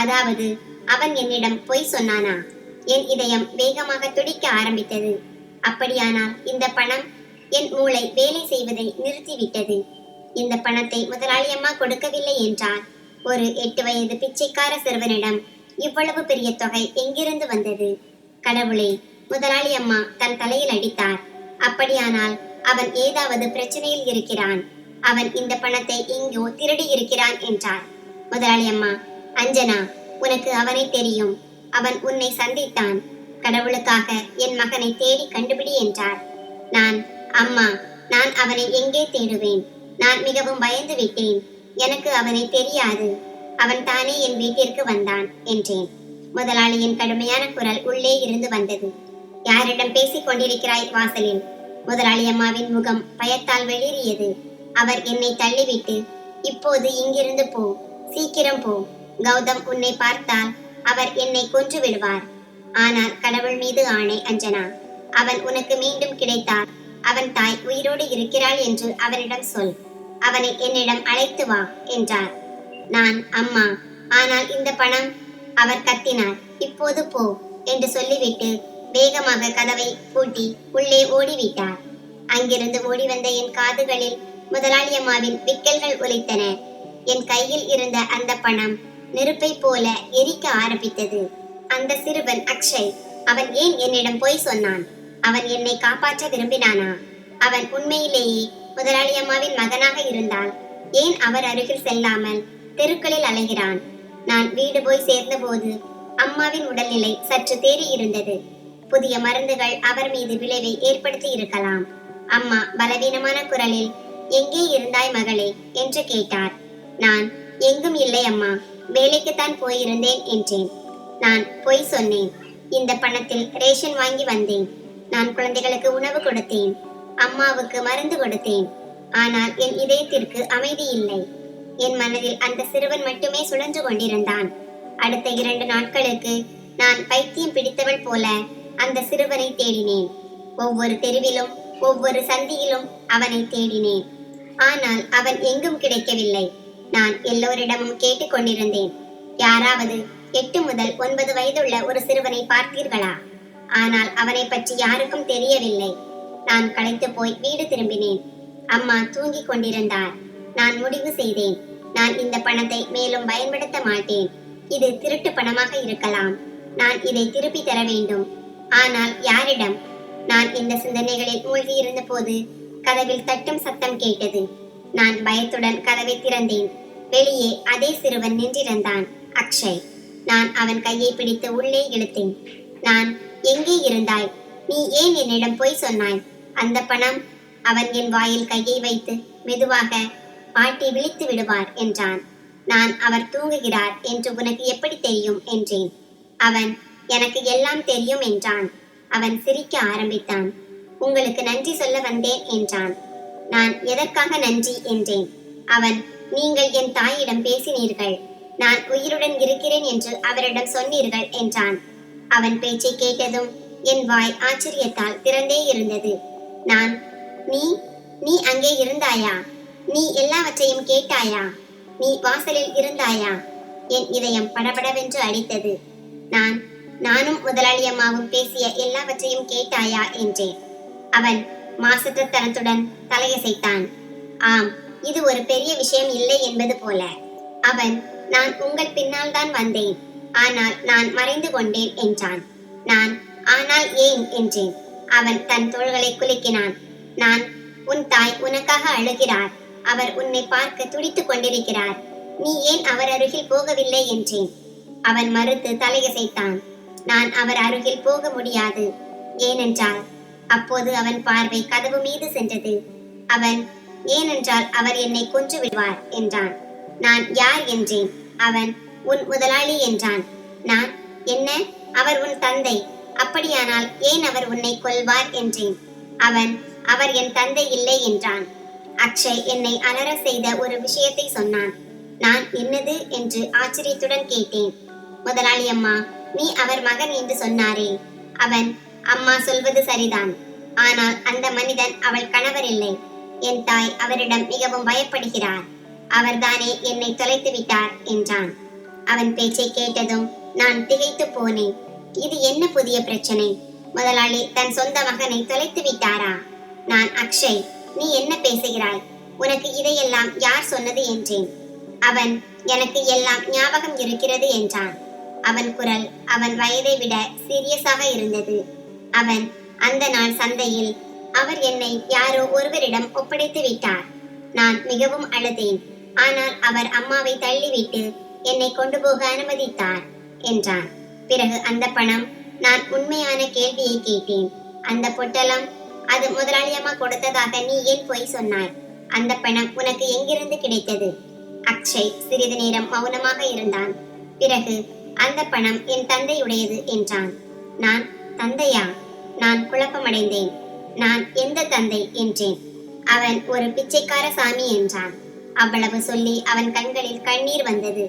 அதாவது அவன் என்னிடம் பொய் சொன்னானா? என் இதயம் வேகமாக துடிக்க ஆரம்பித்தது. அப்படியானால் இந்த பணம்? என் மூளை வேலை செய்வதை நிறுத்திவிட்டது. இந்த பணத்தை முதலாளி அம்மா கொடுக்கவில்லை என்றால் ஒரு 8 வயது பிச்சைக்கார சிறுவனிடம் இவ்வளவு பெரிய தொகை எங்கிருந்து வந்தது? கடவுளே, முதலாளி அம்மா தன் தலையில் அடித்தார். அப்படியானால் அவன் ஏதாவது பிரச்சனையில் இருக்கிறான். அவன் இந்த பணத்தை இங்கோ திருடி இருக்கிறான் என்றார். முதலாளி அம்மா, அஞ்சனா, உனக்கு அவனை தெரியும். அவன் உன்னை சந்தித்தான். கடவுளுக்காக என் மகனை தேடி கண்டுபிடி என்றார். அம்மா, நான் அவனை எங்கே தேடுவேன்? நான் மிகவும் பயந்து விட்டேன். எனக்கு அவனை தெரியாது. அவன் தானே என் வீட்டிற்கு வந்தான் என்றேன். முதலாளியின் கடுமையான குரல் உள்ளே இருந்து வந்தது. யாரிடம் பேசிக் கொண்டிருக்கிறாய் வாசலில்? முதலாளி அம்மாவின் முகம் பயத்தால் வெளியேறியது. அவர் என்னை தள்ளிவிட்டு, இப்போது இங்கிருந்து போ, சீக்கிரம் போ. கௌதம் உன்னை பார்த்தால் அவர் என்னை கொன்று விடுவார். ஆனால் கடவுள் மீது ஆணை அஞ்சனா, அவன் உனக்கு மீண்டும் கிடைத்தார். அவன் தாய் உயிரோடு இருக்கிறாள் என்று அவரிடம் சொல். அவனை என்னிடம் அழைத்து வா என்றார். அம்மா, ஆனால் இந்த பணம்? அவர் கத்தினார். இப்போது போ என்று சொல்லிவிட்டு வேகமாக கதவை பூட்டி உள்ளே ஓடிவிட்டார். அங்கிருந்து ஓடி வந்த என் காதுகளில் முதலாளி அம்மாவின் விக்கல்கள் ஒலித்தன. என் கையில் இருந்த அந்த பணம் நெருப்பை போல எரிக்க ஆரம்பித்தது. அந்த சிறுவன் அக்ஷய், அவன் ஏன் என்னிடம் பொய் சொன்னான்? அவன் என்னை காப்பாற்ற விரும்பினானா? அவன் உண்மையிலேயே முதலாளி அம்மாவின் மகனாக இருந்தால் ஏன் அவர் அருகில் செல்லாமல் தெருக்களில் அலைகிறான்? நான் வீடு போய் சேர்ந்தபோது அம்மாவின் உடல்நிலை சற்று தேறி இருந்தது. புதிய மருந்துகள் அவர் மீது விளைவை ஏற்படுத்தி இருக்கலாம். அம்மா பலவீனமான குரலில், எங்கே இருந்தாய் மகளே என்று கேட்டார். நான் எங்கும் இல்லை அம்மா, வேலைக்குத்தான் போயிருந்தேன் என்றேன். நான் பொய் சொன்னேன். இந்த பணத்தில் ரேஷன் வாங்கி வந்தேன். நான் குழந்தைகளுக்கு உணவு கொடுத்தேன். அம்மாவுக்கு மருந்து கொடுத்தேன். ஆனால் என் இதயத்திற்கு அமைதி இல்லை. என் மனதில் அந்த சிறுவன் மட்டுமே சுழன்று கொண்டிருந்தான். அடுத்த 2 நாட்களுக்கு நான் பைத்தியம் பிடித்தவள் போல அந்த சிறுவனை தேடினேன். ஒவ்வொரு தெருவிலும் ஒவ்வொரு சந்தியிலும் அவனை தேடினேன். ஆனால் அவன் எங்கும் கிடைக்கவில்லை. நான் எல்லோரிடமும் கேட்டுக்கொண்டிருந்தேன். யாராவது 8 முதல் 9 வயதுள்ள ஒரு சிறுவனை பார்த்தீர்களா? ஆனால் அவனை பற்றி யாருக்கும் தெரியவில்லை. நான் களைத்து போய் வீடு திரும்பினேன். அம்மா தூங்கிக் கொண்டிருந்தார். நான் முடிவு செய்தேன், நான் இந்த பணத்தை மேலும் பயன்படுத்த மாட்டேன். இது திருட்டு பணமாக இருக்கலாம். நான் இதை திருப்பி தர வேண்டும். ஆனால் யாரிடம்? நான் இந்த சிந்தனைகளில் மூழ்கி இருந்த போது கதவில் தட்டும் சத்தம் கேட்டது. நான் பயத்துடன் கதவை திறந்தேன். வெளியே அதே சிறுவன் நின்றிருந்தான், அக்ஷய். நான் அவன் கையை பிடித்து உள்ளே இழுத்தேன். எங்கே இருந்தாய்? நீ ஏன் என்னிடம் பொய் சொன்னாய்? அந்த பணம்? அவன் என் வாயில் கையை வைத்து மெதுவாக, பாட்டி விழித்து விடுவார் என்றான். அவர் தூங்குகிறார் என்று உனக்கு எப்படி தெரியும் என்றேன். அவன், எனக்கு எல்லாம் தெரியும் என்றான். அவன் சிரிக்க ஆரம்பித்தான். உங்களுக்கு நன்றி சொல்ல வந்தேன் என்றான். நான் எதற்காக நன்றி என்றேன். அவன், நீங்கள் என் தாயிடம் பேசினீர்கள். நான் உயிருடன் இருக்கிறேன் என்று அவரிடம் சொன்னீர்கள் என்றான். அவன் பேச்சை கேட்டதும் என் வாய் ஆச்சரியத்தால் திறந்தே இருந்தது. நீ அங்கே இருந்தாயா? நீ எல்லாவற்றையும் கேட்டாயா? நீ வாசலில் இருந்தாயா? என் இதயம் படபடவென்று அடித்தது. நானும் முதலாளி அம்மாவும் பேசிய எல்லாவற்றையும் கேட்டாயா என்றேன். அவன் மாசற்ற தனத்துடன் தலையசைத்தான். ஆம், இது ஒரு பெரிய விஷயம் இல்லை என்பது போல. அவன், நான் உங்கள் பின்னால் தான் வந்தேன். ஆனால் நான் மறைந்து கொண்டேன் என்றான். ஆனால் ஏன் என்றேன். அவன் தன் தோள்களை குலுக்கினான். உன் தாய் உனக்காக அழுகிறார். அவர் உன்னை பார்க்க துடித்துக் கொண்டிருக்கிறார். நீ ஏன் அவர் அருகில் போகவில்லை என்றேன். அவன் மறுத்து தலையசைத்தான். நான் அவர் அருகில் போக முடியாது. ஏனென்றால் அப்போது அவன் பார்வை கதவு மீது சென்றது. அவன், ஏனென்றால் அவர் என்னை கொன்று விடுவார் என்றான். நான் யார் என்றேன். அவன், உன் முதலாளி என்றான். என்ன? அவர் உன் தந்தை. அப்படியானால் ஏன் அவர் உன்னை கொல்வார் என்றேன். அவன், அவர் என் தந்தை இல்லை என்றான். அக்ஷய் என்னை அலற செய்த ஒரு விஷயத்தை சொன்னான். நான் என்னது என்று ஆச்சரியத்துடன் கேட்டேன். முதலாளி அம்மா, நீ அவர் மகன் என்று சொன்னாரே. அவன், அம்மா சொல்வது சரிதான். ஆனால் அந்த மனிதன் அவள் கணவர் இல்லை. என் தாய் அவரிடம் மிகவும் பயப்படுகிறார். அவர்தானே என்னை தொலைத்து விட்டார் என்றான். அவன் பேச்சை கேட்டதும் நான் திகைத்து போனேன். இது என்ன புதிய பிரச்சனை? முதலாளி தன் சொந்த மகனை தொலைத்து விட்டாரா? அக்ஷய், நீ என்ன பேசுகிறாய்? உனக்கு இதையெல்லாம் யார் சொன்னது என்றேன். அவன், எனக்கு எல்லாம் ஞாபகம் இருக்கிறது என்றான். அவன் குரல் அவன் வயதை விட சீரியஸாக இருந்தது. அவன், அந்த நாள் சந்தையில் அவர் என்னை யாரோ ஒருவரிடம் ஒப்படைத்து விட்டார். நான் மிகவும் அழுதேன். ஆனால் அவர் அம்மாவை தள்ளிவிட்டு என்னை கொண்டு போக அனுமதித்தார் என்றான். பிறகு அந்த பணம், நான் உண்மையான கேள்வியை கேட்டேன். அந்த பொட்டலம், அது முதலாளி அம்மா கொடுத்ததாக நீ ஏன் பொய் சொன்னாய்? அந்த பணம் உனக்கு எங்கிருந்து கிடைத்தது? அக்ஷய் சிறிது நேரம் மௌனமாக இருந்தான். பிறகு, அந்த பணம் என் தந்தையுடையது என்றான். நான், தந்தையா? நான் குழப்பமடைந்தேன். நான் எந்த தந்தை என்றேன். அவன் ஒரு பிச்சைக்கார சாமி என்றான். அவ்வளவு சொல்லி அவன் கண்களில் கண்ணீர் வந்தது.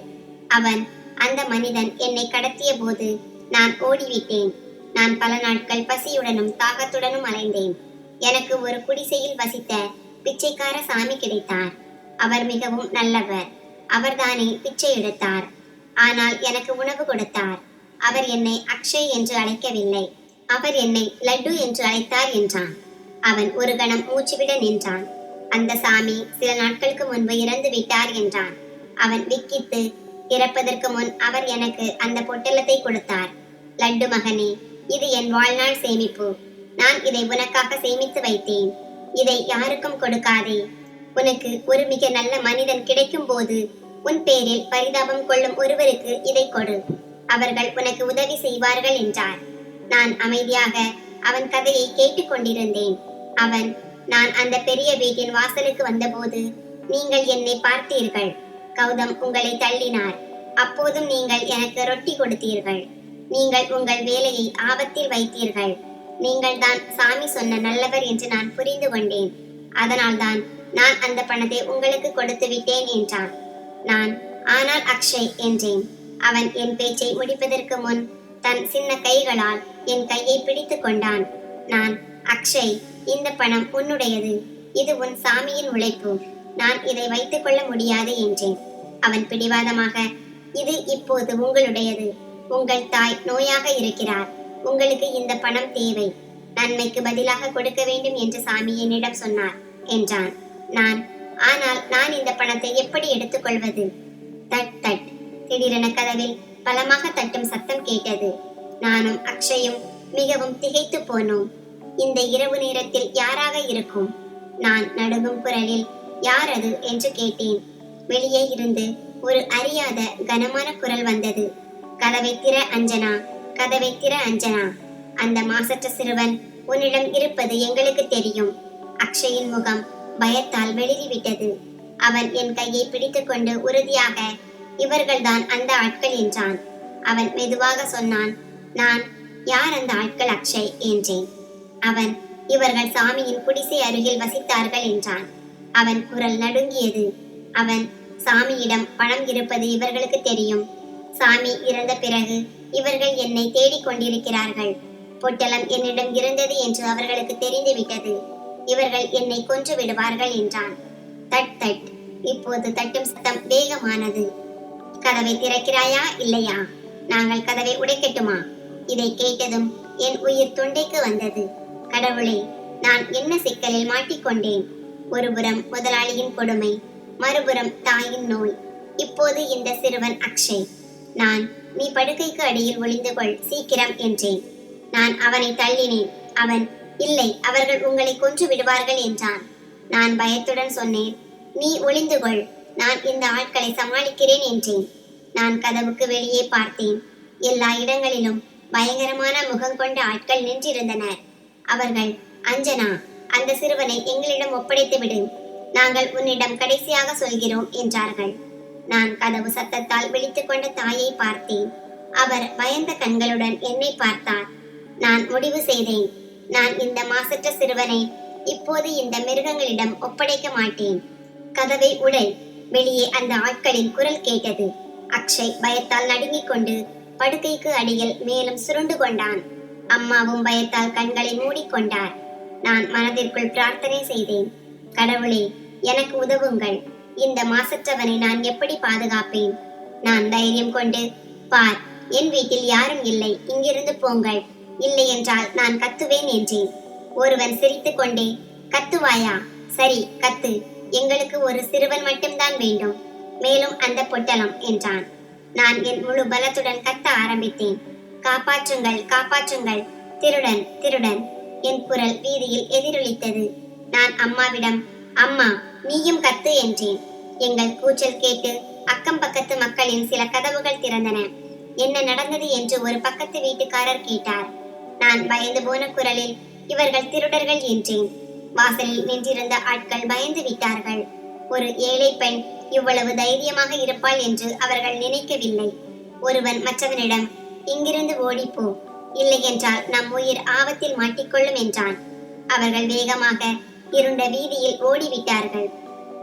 அவன், அந்த மனிதன் என்னை கடத்திய போது நான் ஓடிவிட்டேன். நான் பல நாட்கள் பசியுடனும் தாகத்துடனும் அலைந்தேன். எனக்கு ஒரு குடிசையில் வசித்த பிச்சைக்கார சாமி கிடைத்தார். அவர் மிகவும் நல்லவர். அவர்தானே பிச்சை எடுத்தார். ஆனால் எனக்கு உணவு கொடுத்தார். அவர் என்னை அக்ஷய் என்று அழைக்கவில்லை. அவர் என்னை லட்டு என்று அழைத்தார் என்றான். அவன் ஒரு கணம் மூச்சுவிட நின்றான். அந்த சாமி சில நாட்களுக்கு முன்பு இறந்து விட்டார் என்றான். அவன் விக்கித்து, இறப்பதற்கு முன் அவர் எனக்கு அந்த பொட்டலத்தை கொடுத்தார். லட்டு மகனே, இது என் வாழ்நாள் சேமிப்பு. நான் இதை உனக்காக சேமித்து வைத்தேன். இதை யாருக்கும் கொடுக்காதே. உனக்கு ஒரு மிக நல்ல மனிதன் கிடைக்கும் போது உன் பேரில் பரிதாபம் கொள்ளும் ஒருவருக்கு இதை கொடு. அவர்கள் உனக்கு உதவி செய்வார்கள் என்றார். நான் அமைதியாக அவன் கதையை கேட்டுக்கொண்டிருந்தேன். அவன், நான் அந்த பெரிய வீட்டின் வாசலுக்கு வந்தபோது நீங்கள் என்னை பார்த்தீர்கள். கௌதம் உங்களை தள்ளினார். அப்போதும் நீங்கள் எனக்கு ரொட்டி கொடுத்தீர்கள். நீங்கள் உங்கள் வேலையை ஆபத்தில் வைத்தீர்கள். நீங்கள் தான் சாமி சொன்ன நல்லவர் என்று நான் புரிந்து கொண்டேன். அதனால்தான் நான் அந்த பணத்தை உங்களுக்கு கொடுத்து விட்டேன் என்றான். நான், ஆனால் அக்ஷய் என்றேன். அவன் என் பேச்சை முடிப்பதற்கு முன் தன் சின்ன கைகளால் என் கையை பிடித்து கொண்டான். நான், அக்ஷய், இந்த பணம் உன்னுடையது. இது உன் சாமியின் உழைப்பு. நான் இதை வைத்துக் கொள்ள முடியாது என்றேன். அவன் பிடிவாதமாக, இது இப்போது உங்களுடையது. உங்கள் தாய் நோயாக இருக்கிறார். உங்களுக்கு இந்த பணம் தேவை. நன்மைக்கு பதிலாக கொடுக்க வேண்டும் என்று சாமி என்னிடம் சொன்னார் என்றான். நான், ஆனால் நான் இந்த பணத்தை எப்படி எடுத்துக்கொள்வது? That that. திடீரென கதவில் பலமாக தட்டும் சத்தம் கேட்டது. நானும் அக்ஷயும் மிகவும் திகைத்து போனோம். இந்த இரவு நேரத்தில் யாராக இருக்கும்? நான் நடுங்கும் குரலில், யார் அது என்று கேட்டேன். வெளியே இருந்து ஒரு அறியாத கனமான குரல் வந்தது. கதவை திற அஞ்சனா, கதவை திற அஞ்சனா. அந்த மாசற்ற சிறுவன் உன்னிடம் இருப்பது எங்களுக்கு தெரியும். அக்ஷயின் முகம் பயத்தால் வெளிறிவிட்டது. அவன் என் கையை பிடித்துக்கொண்டு உறுதியாக, இவர்கள்தான் அந்த ஆட்கள் என்றான். அவன் மெதுவாக சொன்னான். நான், யார் அந்த ஆட்கள் அக்ஷய் என்றேன். அவன், இவர்கள் சாமியின் குடிசை அருகில் வசித்தார்கள் என்றான். அவன் குரல் நடுங்கியது. அவன், சாமியிடம் பணம் இருப்பது இவர்களுக்கு தெரியும். சாமி இறந்த பிறகு இவர்கள் என்னை தேடிக் கொண்டிருக்கிறார்கள். பொட்டலம் என்னிடம் இருந்தது என்று அவர்களுக்கு தெரிந்துவிட்டது. இவர்கள் என்னை கொன்று விடுவார்கள் என்றான். That that. இப்போது தட்டும் சத்தம் வேகமானது. கதவை திறக்கிறாயா இல்லையா? நாங்கள் கதவை உடைக்கட்டுமா? இதை கேட்டதும் என் உயிர் தொண்டைக்கு வந்தது. கடவுளே, நான் என்ன சிக்கலில் மாட்டிக்கொண்டேன். ஒருபுறம் முதலாளியின் கொடுமை, மறுபுறம் தாயின் நோய், இப்போது இந்த சிறுவன் அக்ஷய். நான், நீ படுக்கைக்கு அடியில் ஒளிந்து கொள் சீக்கிரம் என்றேன். நான் அவனை தள்ளினேன். அவன், இல்லை, அவர்கள் உங்களை கொன்று விடுவார்கள் என்றான். நான் பயத்துடன் சொன்னேன், நீ ஒளிந்து கொள், நான் இந்த ஆட்களை சமாளிக்கிறேன் என்றேன். நான் கதவுக்கு வெளியே பார்த்தேன். எல்லா இடங்களிலும் பயங்கரமான முகம் கொண்ட ஆட்கள் நின்றிருந்தனர். அவர்கள், அஞ்சனா, அந்த சிறுவனை எங்களிடம் ஒப்படைத்து விடு. நாங்கள் உன்னிடம் கடைசியாக சொல்கிறோம் என்றார்கள். நான் கதவு சத்தத்தால் விழித்துக் கொண்ட தாயை பார்த்தேன். அவர் பயந்த கண்களுடன் என்னை பார்த்தார். நான் முடிவு செய்தேன். நான் இந்த மாசற்ற சிறுவனை இப்போது இந்த மிருகங்களிடம் ஒப்படைக்க மாட்டேன். கதவை உடை. வெளியே அந்த ஆட்களின் குரல் கேட்டது. அக்ஷய் பயத்தால் நடுங்கிக் கொண்டு படுக்கைக்கு அடியில் மேலும் சுருண்டு கொண்டான். அம்மாவும் பயத்தால் கண்களை மூடிக்கொண்டார். நான் மனதிற்குள் பிரார்த்தனை செய்தேன். கடவுளே, எனக்கு உதவுங்கள். இந்த மாசற்றவனை நான் எப்படி பாதுகாப்பேன்? நான் தைரியம் கொண்டு, பார், என் வீட்டில் யாரும் இல்லை, இங்கிருந்து போங்கள், இல்லை என்றால் நான் கத்துவேன் என்றேன். ஒருவன் சிரித்துக் கொண்டே, கத்துவாயா? சரி, கத்து. எங்களுக்கு ஒரு சிறுவன் மட்டும்தான் வேண்டும், மேலும் அந்த பொட்டலம் என்றான். நான் என் முழு பலத்துடன் கத்த ஆரம்பித்தேன். காப்பாற்றுங்கள், காப்பாற்றுங்கள், திருடன், திருடன். என் குரல் வீதியில் எதிரொலித்தது. நான் அம்மாவிடம், அம்மா நீயும் கத்து என்றேன். எங்கள் கூச்சல் கேட்டு அக்கம் பக்கத்து மக்களின் சில கதவுகள் திறந்தன. என்ன நடந்தது என்று ஒரு பக்கத்து வீட்டுக்காரர் கேட்டார். நான் பயந்து போன குரலில் இவர்கள் திருடர்கள் என்றேன். வாசலில் நின்றிருந்த ஆட்கள் பயந்து விட்டார்கள். ஒரு ஏழை பெண் இவ்வளவு தைரியமாக இருப்பாள் என்று அவர்கள் நினைக்கவில்லை. ஒருவன் மற்றவனிடம், இங்கிருந்து ஓடிப்போ, இல்லை என்றால் நம் உயிர் ஆபத்தில் மாட்டிக்கொள்ளும் என்றான். அவர்கள் வேகமாக இருண்ட வீதியில் ஓடிவிட்டார்கள்.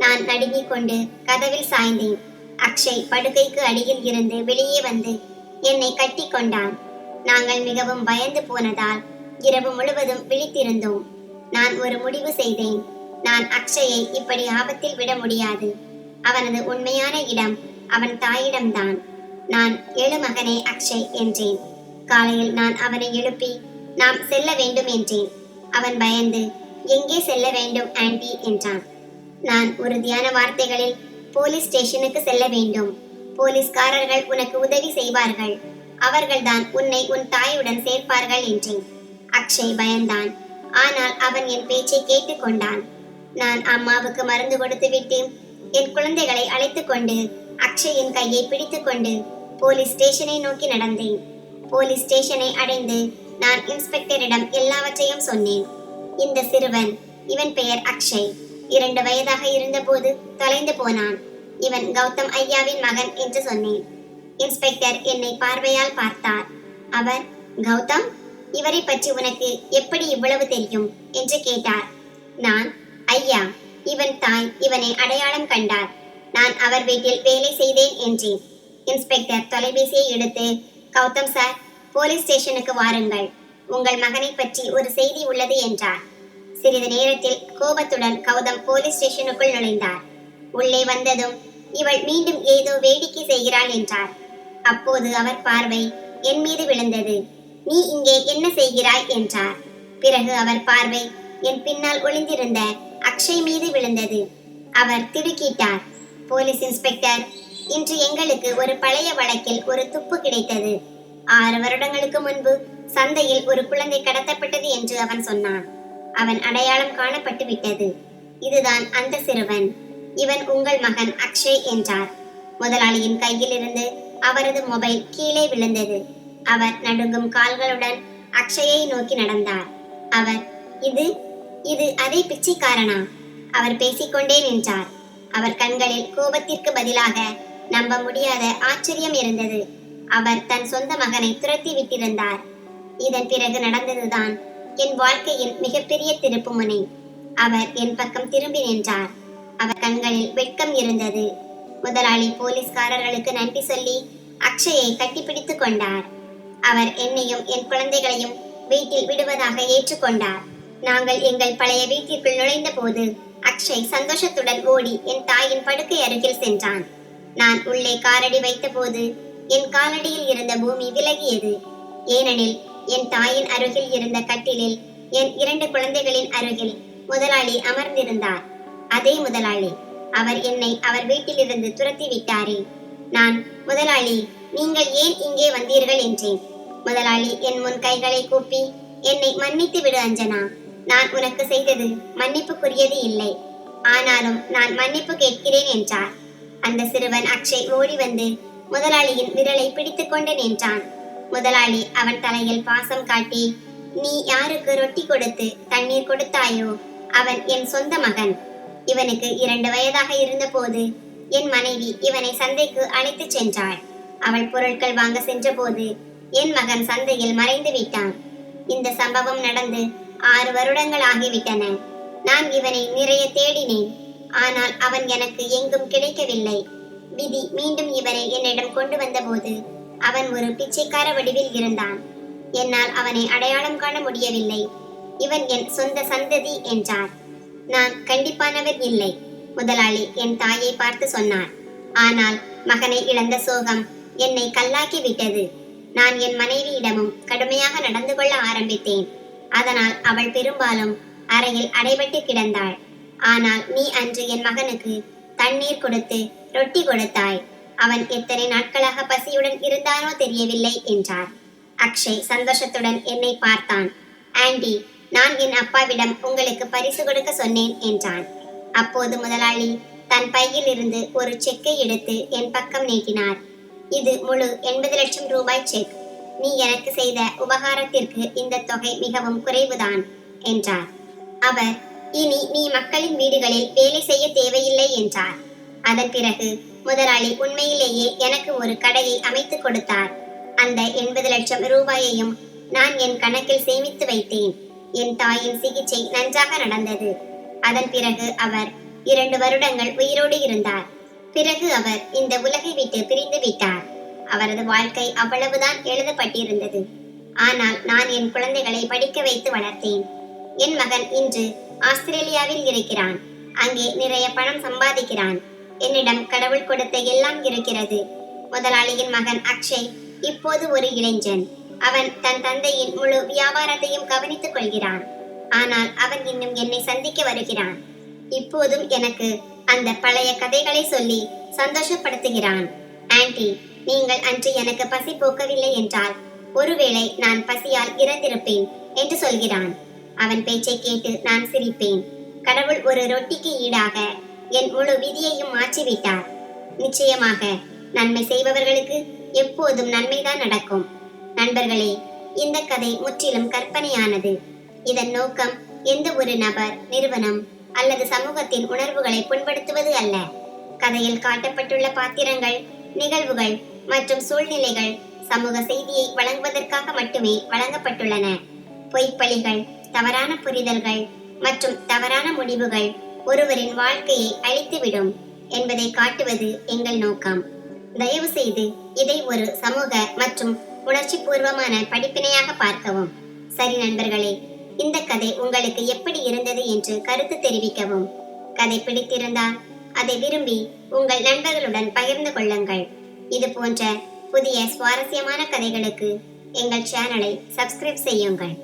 நான் நடுங்கிக் கொண்டு கதவில் சாய்ந்தேன். அக்ஷய் படுக்கைக்கு அடியில் இருந்து வெளியே வந்து என்னை கட்டி கொண்டான். நாங்கள் மிகவும் பயந்து போனதால் இரவு முழுவதும் விழித்திருந்தோம். நான் ஒரு முடிவு செய்தேன். நான் அக்ஷயை இப்படி ஆபத்தில் விட முடியாது. அவனது உண்மையான இடம் அவன் தாயிடம்தான். நான், எழு மகனே அக்ஷய் என்றேன். காலையில் நான் அவனை எழுப்பி நாம் செல்ல வேண்டும் என்றேன். அவன் பயந்து, எங்கே செல்ல வேண்டும் ஆண்டி என்றான். நான் உறுதியான வார்த்தைகளில், போலீஸ் ஸ்டேஷனுக்கு செல்ல வேண்டும். போலீஸ்காரர்கள் உனக்கு உதவி செய்வார்கள். அவர்கள்தான் உன்னை உன் தாயுடன் சேர்ப்பார்கள் என்றேன். அக்ஷய் பயந்தான். ஆனால் அவன் என் பேச்சை கேட்டுக்கொண்டான். நான் அம்மாவுக்கு மருந்து கொடுத்து விட்டு என் குழந்தைகளை அழைத்து கொண்டு அக்ஷயின் கையை பிடித்துக் கொண்டு போலீஸ் ஸ்டேஷனை நோக்கி நடந்தேன். போலீஸ் ஸ்டேஷனை அடைந்து நான் இன்ஸ்பெக்டரிடம் எல்லாவற்றையும் சொன்னேன். இந்த சிறுவன், இவன் பெயர் அக்ஷய், 2 வயதாக இருந்தபோது தொலைந்து போனான். இவன் கௌதம் ஐயாவின் மகன் என்று சொன்னேன். இன்ஸ்பெக்டர் என்னை பார்வையால் பார்த்தார். அவர், கௌதம், இவரை பற்றி உனக்கு எப்படி இவ்வளவு தெரியும் என்று கேட்டார். நான், ஐயா, இவன் தாய் இவனை அடையாளம் கண்டார். நான் அவர் வீட்டில் வேலை செய்தேன் என்றேன். இன்ஸ்பெக்டர் தொலைபேசியை எடுத்து, கௌதம் சார், போலீஸ் ஸ்டேஷனுக்கு வாருங்கள், உங்கள் மகனை பற்றி ஒரு செய்தி உள்ளது என்றார். சிறிது நேரத்தில் கோபத்துடன் கௌதம் போலீஸ் ஸ்டேஷனுக்குள் நுழைந்தார். உள்ளே வந்ததும், இவள் மீண்டும் ஏதோ வேடிக்கை செய்கிறாள் என்றார். அப்போது அவர் பார்வை என் மீது விழுந்தது. நீ இங்கே என்ன செய்கிறாய் என்றார். பிறகு அவர் பார்வை என் பின்னால் ஒளிந்திருந்த அக்ஷய் மீது விழுந்தது. அவர் திடுக்கிட்டார். போலீஸ் இன்ஸ்பெக்டர், இன்று எங்களுக்கு ஒரு பழைய வழக்கில் ஒரு துப்பு கிடைத்தது. 6 வருடங்களுக்கு முன்பு சந்தையில் ஒரு குழந்தை கடத்தப்பட்டது என்று அவன் சொன்னான். அவன் அடையாளம் காணப்பட்டு விட்டது. இதுதான் அந்த சிறுவன். இவன் உங்கள் மகன் அக்ஷய் என்றார். முதலாளியின் கையில் இருந்து அவரது மொபைல் கீழே விழுந்தது. அவர் நடுங்கும் கால்களுடன் அக்ஷயை நோக்கி நடந்தார். அவர், இது இது அதே பிச்சைக்காரனா? அவர் பேசிக்கொண்டே நின்றார். அவர் கண்களில் கோபத்திற்கு பதிலாக நம்ப முடியாத ஆச்சரியம் இருந்தது. அவர் தன் சொந்த மகனை துரத்தி விட்டிருந்தார். இதன் பிறகு நடந்ததுதான் என் வாழ்க்கையின் மிகப்பெரிய திருப்புமுனை. அவர் என் பக்கம் திரும்பி நின்றார். அவர் கண்களில் வெட்கம் இருந்தது. முதலாளி போலீஸ்காரர்களுக்கு நன்றி சொல்லி அக்ஷயை கட்டிப்பிடித்துக் கொண்டார். அவர் என்னையும் என் குழந்தைகளையும் வீட்டில் விடுவதாக ஏற்றுக்கொண்டார். நாங்கள் எங்கள் பழைய வீட்டிற்குள் நுழைந்த போது அக்ஷய் சந்தோஷத்துடன் ஓடி என் தாயின் படுக்கை அருகில் சென்றான். நான் உள்ளே காலடி வைத்த போது என் காலடியில் இருந்த பூமி விலகியது. ஏனெனில் என் தாயின் அருகில் இருந்த கட்டிலில் என் 2 குழந்தைகளின் அருகில் முதலாளி அமர்ந்திருந்தார். அதே முதலாளி. அவர் என்னை அவர் வீட்டிலிருந்து துரத்தி விட்டாரே. நான், முதலாளி, நீங்கள் ஏன் இங்கே வந்தீர்கள் என்றேன். முதலாளி என் முன் கைகளை கூப்பி, என்னை மன்னித்து விடு அஞ்சனா. நான் உனக்கு செய்தது மன்னிப்புக்குரியது இல்லை. ஆனாலும் நான் மன்னிப்பு கேட்கிறேன் என்றார். அந்த சிறுவன் அக்ஷய் ஓடி வந்து முதலாளியின் விரலை பிடித்துக் கொண்டு நின்றான். முதலாளி அவன் தலையில் பாசம் காட்டி, நீ யாருக்கு ரொட்டி கொடுத்து தண்ணீர் கொடுத்தாயோ அவன் என் சொந்த மகன். இவனுக்கு 2 வயதாக இருந்த போது என் மனைவி இவனை சந்தைக்கு அழைத்து சென்றாள். அவள் பொருட்கள் வாங்க சென்ற போது என் மகன் சந்தையில் மறைந்து விட்டான். இந்த சம்பவம் நடந்து 6 வருடங்கள் ஆகிவிட்டன. நான் இவனை நிறைய தேடினேன். ஆனால் அவன் எனக்கு எங்கும் கிடைக்கவில்லை. விதி மீண்டும் இவனை என்னிடம் கொண்டு வந்தபோது அவன் ஒரு பிச்சைக்கார வடிவில் இருந்தான். என்னால் அவனை அடையாளம் காண முடியவில்லை. இவன் என் சொந்த சந்ததி என்றார். நான், கண்டிப்பானவர் இல்லை. முதலாளி என் தாயை பார்த்து சொன்னார். ஆனால் மகனை இழந்த சோகம் என்னை கல்லாக்கி விட்டது. நான் என் மனைவியிடமும் கடுமையாக நடந்து கொள்ள ஆரம்பித்தேன். அதனால் அவள் பெரும்பாலும் அறையில் அடைபட்டு கிடந்தாள். ஆனால் நீ அன்று என் மகனுக்கு தண்ணீர் கொடுத்து ரொட்டி கொடுத்தாய். அவன் எத்தனை நாட்களாக பசியுடன் இருந்தானோ தெரியவில்லை என்றார். அக்ஷய் சந்தோஷத்துடன் என்னை பார்த்தான். ஆண்டி, நான் என் அப்பாவிடம் உங்களுக்கு பரிசு கொடுக்க சொன்னேன் என்றான். அப்போது முதலாளி தன் பையில் இருந்து ஒரு செக்கை எடுத்து என் பக்கம் நீட்டினார். இது முழு 80 லட்சம் ரூபாய் செக். நீ எனக்கு செய்த உபகாரத்திற்கு இந்த தொகை மிகவும் குறைவுதான் என்றார். அவர் இனி நீ மக்களின் வீடுகளில் வேலை செய்ய தேவையில்லை என்றார். அதன் பிறகு முதலாளி உண்மையிலேயே எனக்கு ஒரு கடையை அமைத்து கொடுத்தார். அந்த 80 லட்சம் ரூபாயையும் நான் என் கணக்கில் சேமித்து வைத்தேன். என் தாயின் சிகிச்சை நன்றாக நடந்தது. அதன் பிறகு அவர் 2 வருடங்கள் உயிரோடு இருந்தார். பிறகு அவர் இந்த உலகை விட்டு பிரிந்து விட்டார். அவரது வாழ்க்கை அவ்வளவுதான் எழுதப்பட்டிருந்தது. ஆனால் நான் என் குழந்தைகளை படிக்க வைத்து வளர்த்தேன். என் மகன் இன்று ஆஸ்திரேலியாவில் இருக்கிறான். அங்கே நிறைய பணம் சம்பாதிக்கிறான். என்னிடம் கடவுள் கொடுத்த எல்லாம் இருக்கிறது. முதலாளியின் மகன் அக்ஷய் இப்போது ஒரு இளைஞன். அவன் தன் தந்தையின் முழு வியாபாரத்தையும் கவனித்துக் கொள்கிறான். ஆனால் அவன் இன்னும் என்னை சந்திக்க வருகிறான். இப்போதும் எனக்கு அந்த பழைய கதைகளை சொல்லி சந்தோஷப்படுத்துகிறான். ஆன்டி, நீங்கள் அன்று எனக்கு பசி போக்கவில்லை என்றால் ஒருவேளை நான் பசியால் இறந்திருப்பேன் என்று சொல்கிறான். அவன் பேச்சை கேட்டு நான் சிரிப்பேன். கடவுள் ஒரு ரொட்டிக்கு ஈடாக என் முழு விதியையும் மாற்றிவிட்டார். நிச்சயமாக நன்மை செய்பவர்களுக்கு எப்போதும் நன்மைதான் நடக்கும். நண்பர்களே, இந்த கதை முற்றிலும் கற்பனையானது. இதன் நோக்கம் எந்த ஒரு நபர், நிறுவனம் அல்லது சமூகத்தின் உணர்வுகளை புண்படுத்துவது அல்ல. கதையில் காட்டப்பட்டுள்ள பாத்திரங்கள், நிகழ்வுகள் மற்றும் சூழ்நிலைகள் சமூக செய்தியை வழங்குவதற்காக மட்டுமே வழங்கப்பட்டுள்ளன. பொய்ப்பழிகள், தவறான புரிதல்கள் மற்றும் தவறான முடிவுகள் ஒருவரின் வாழ்க்கையை அழித்துவிடும் என்பதை காட்டுவது எங்கள் நோக்கம். தயவு செய்து இதை ஒரு சமூக மற்றும் உணர்ச்சி பூர்வமான படிப்பினையாக பார்க்கவும். சரி நண்பர்களே, இந்த கதை உங்களுக்கு எப்படி இருந்தது என்று கருத்து தெரிவிக்கவும். கதை பிடித்திருந்தால் அதை விரும்பி உங்கள் நண்பர்களுடன் பகிர்ந்து கொள்ளுங்கள். இது போன்ற புதிய சுவாரஸ்யமான கதைகளுக்கு எங்கள் சேனலை சப்ஸ்கிரைப் செய்யுங்கள்.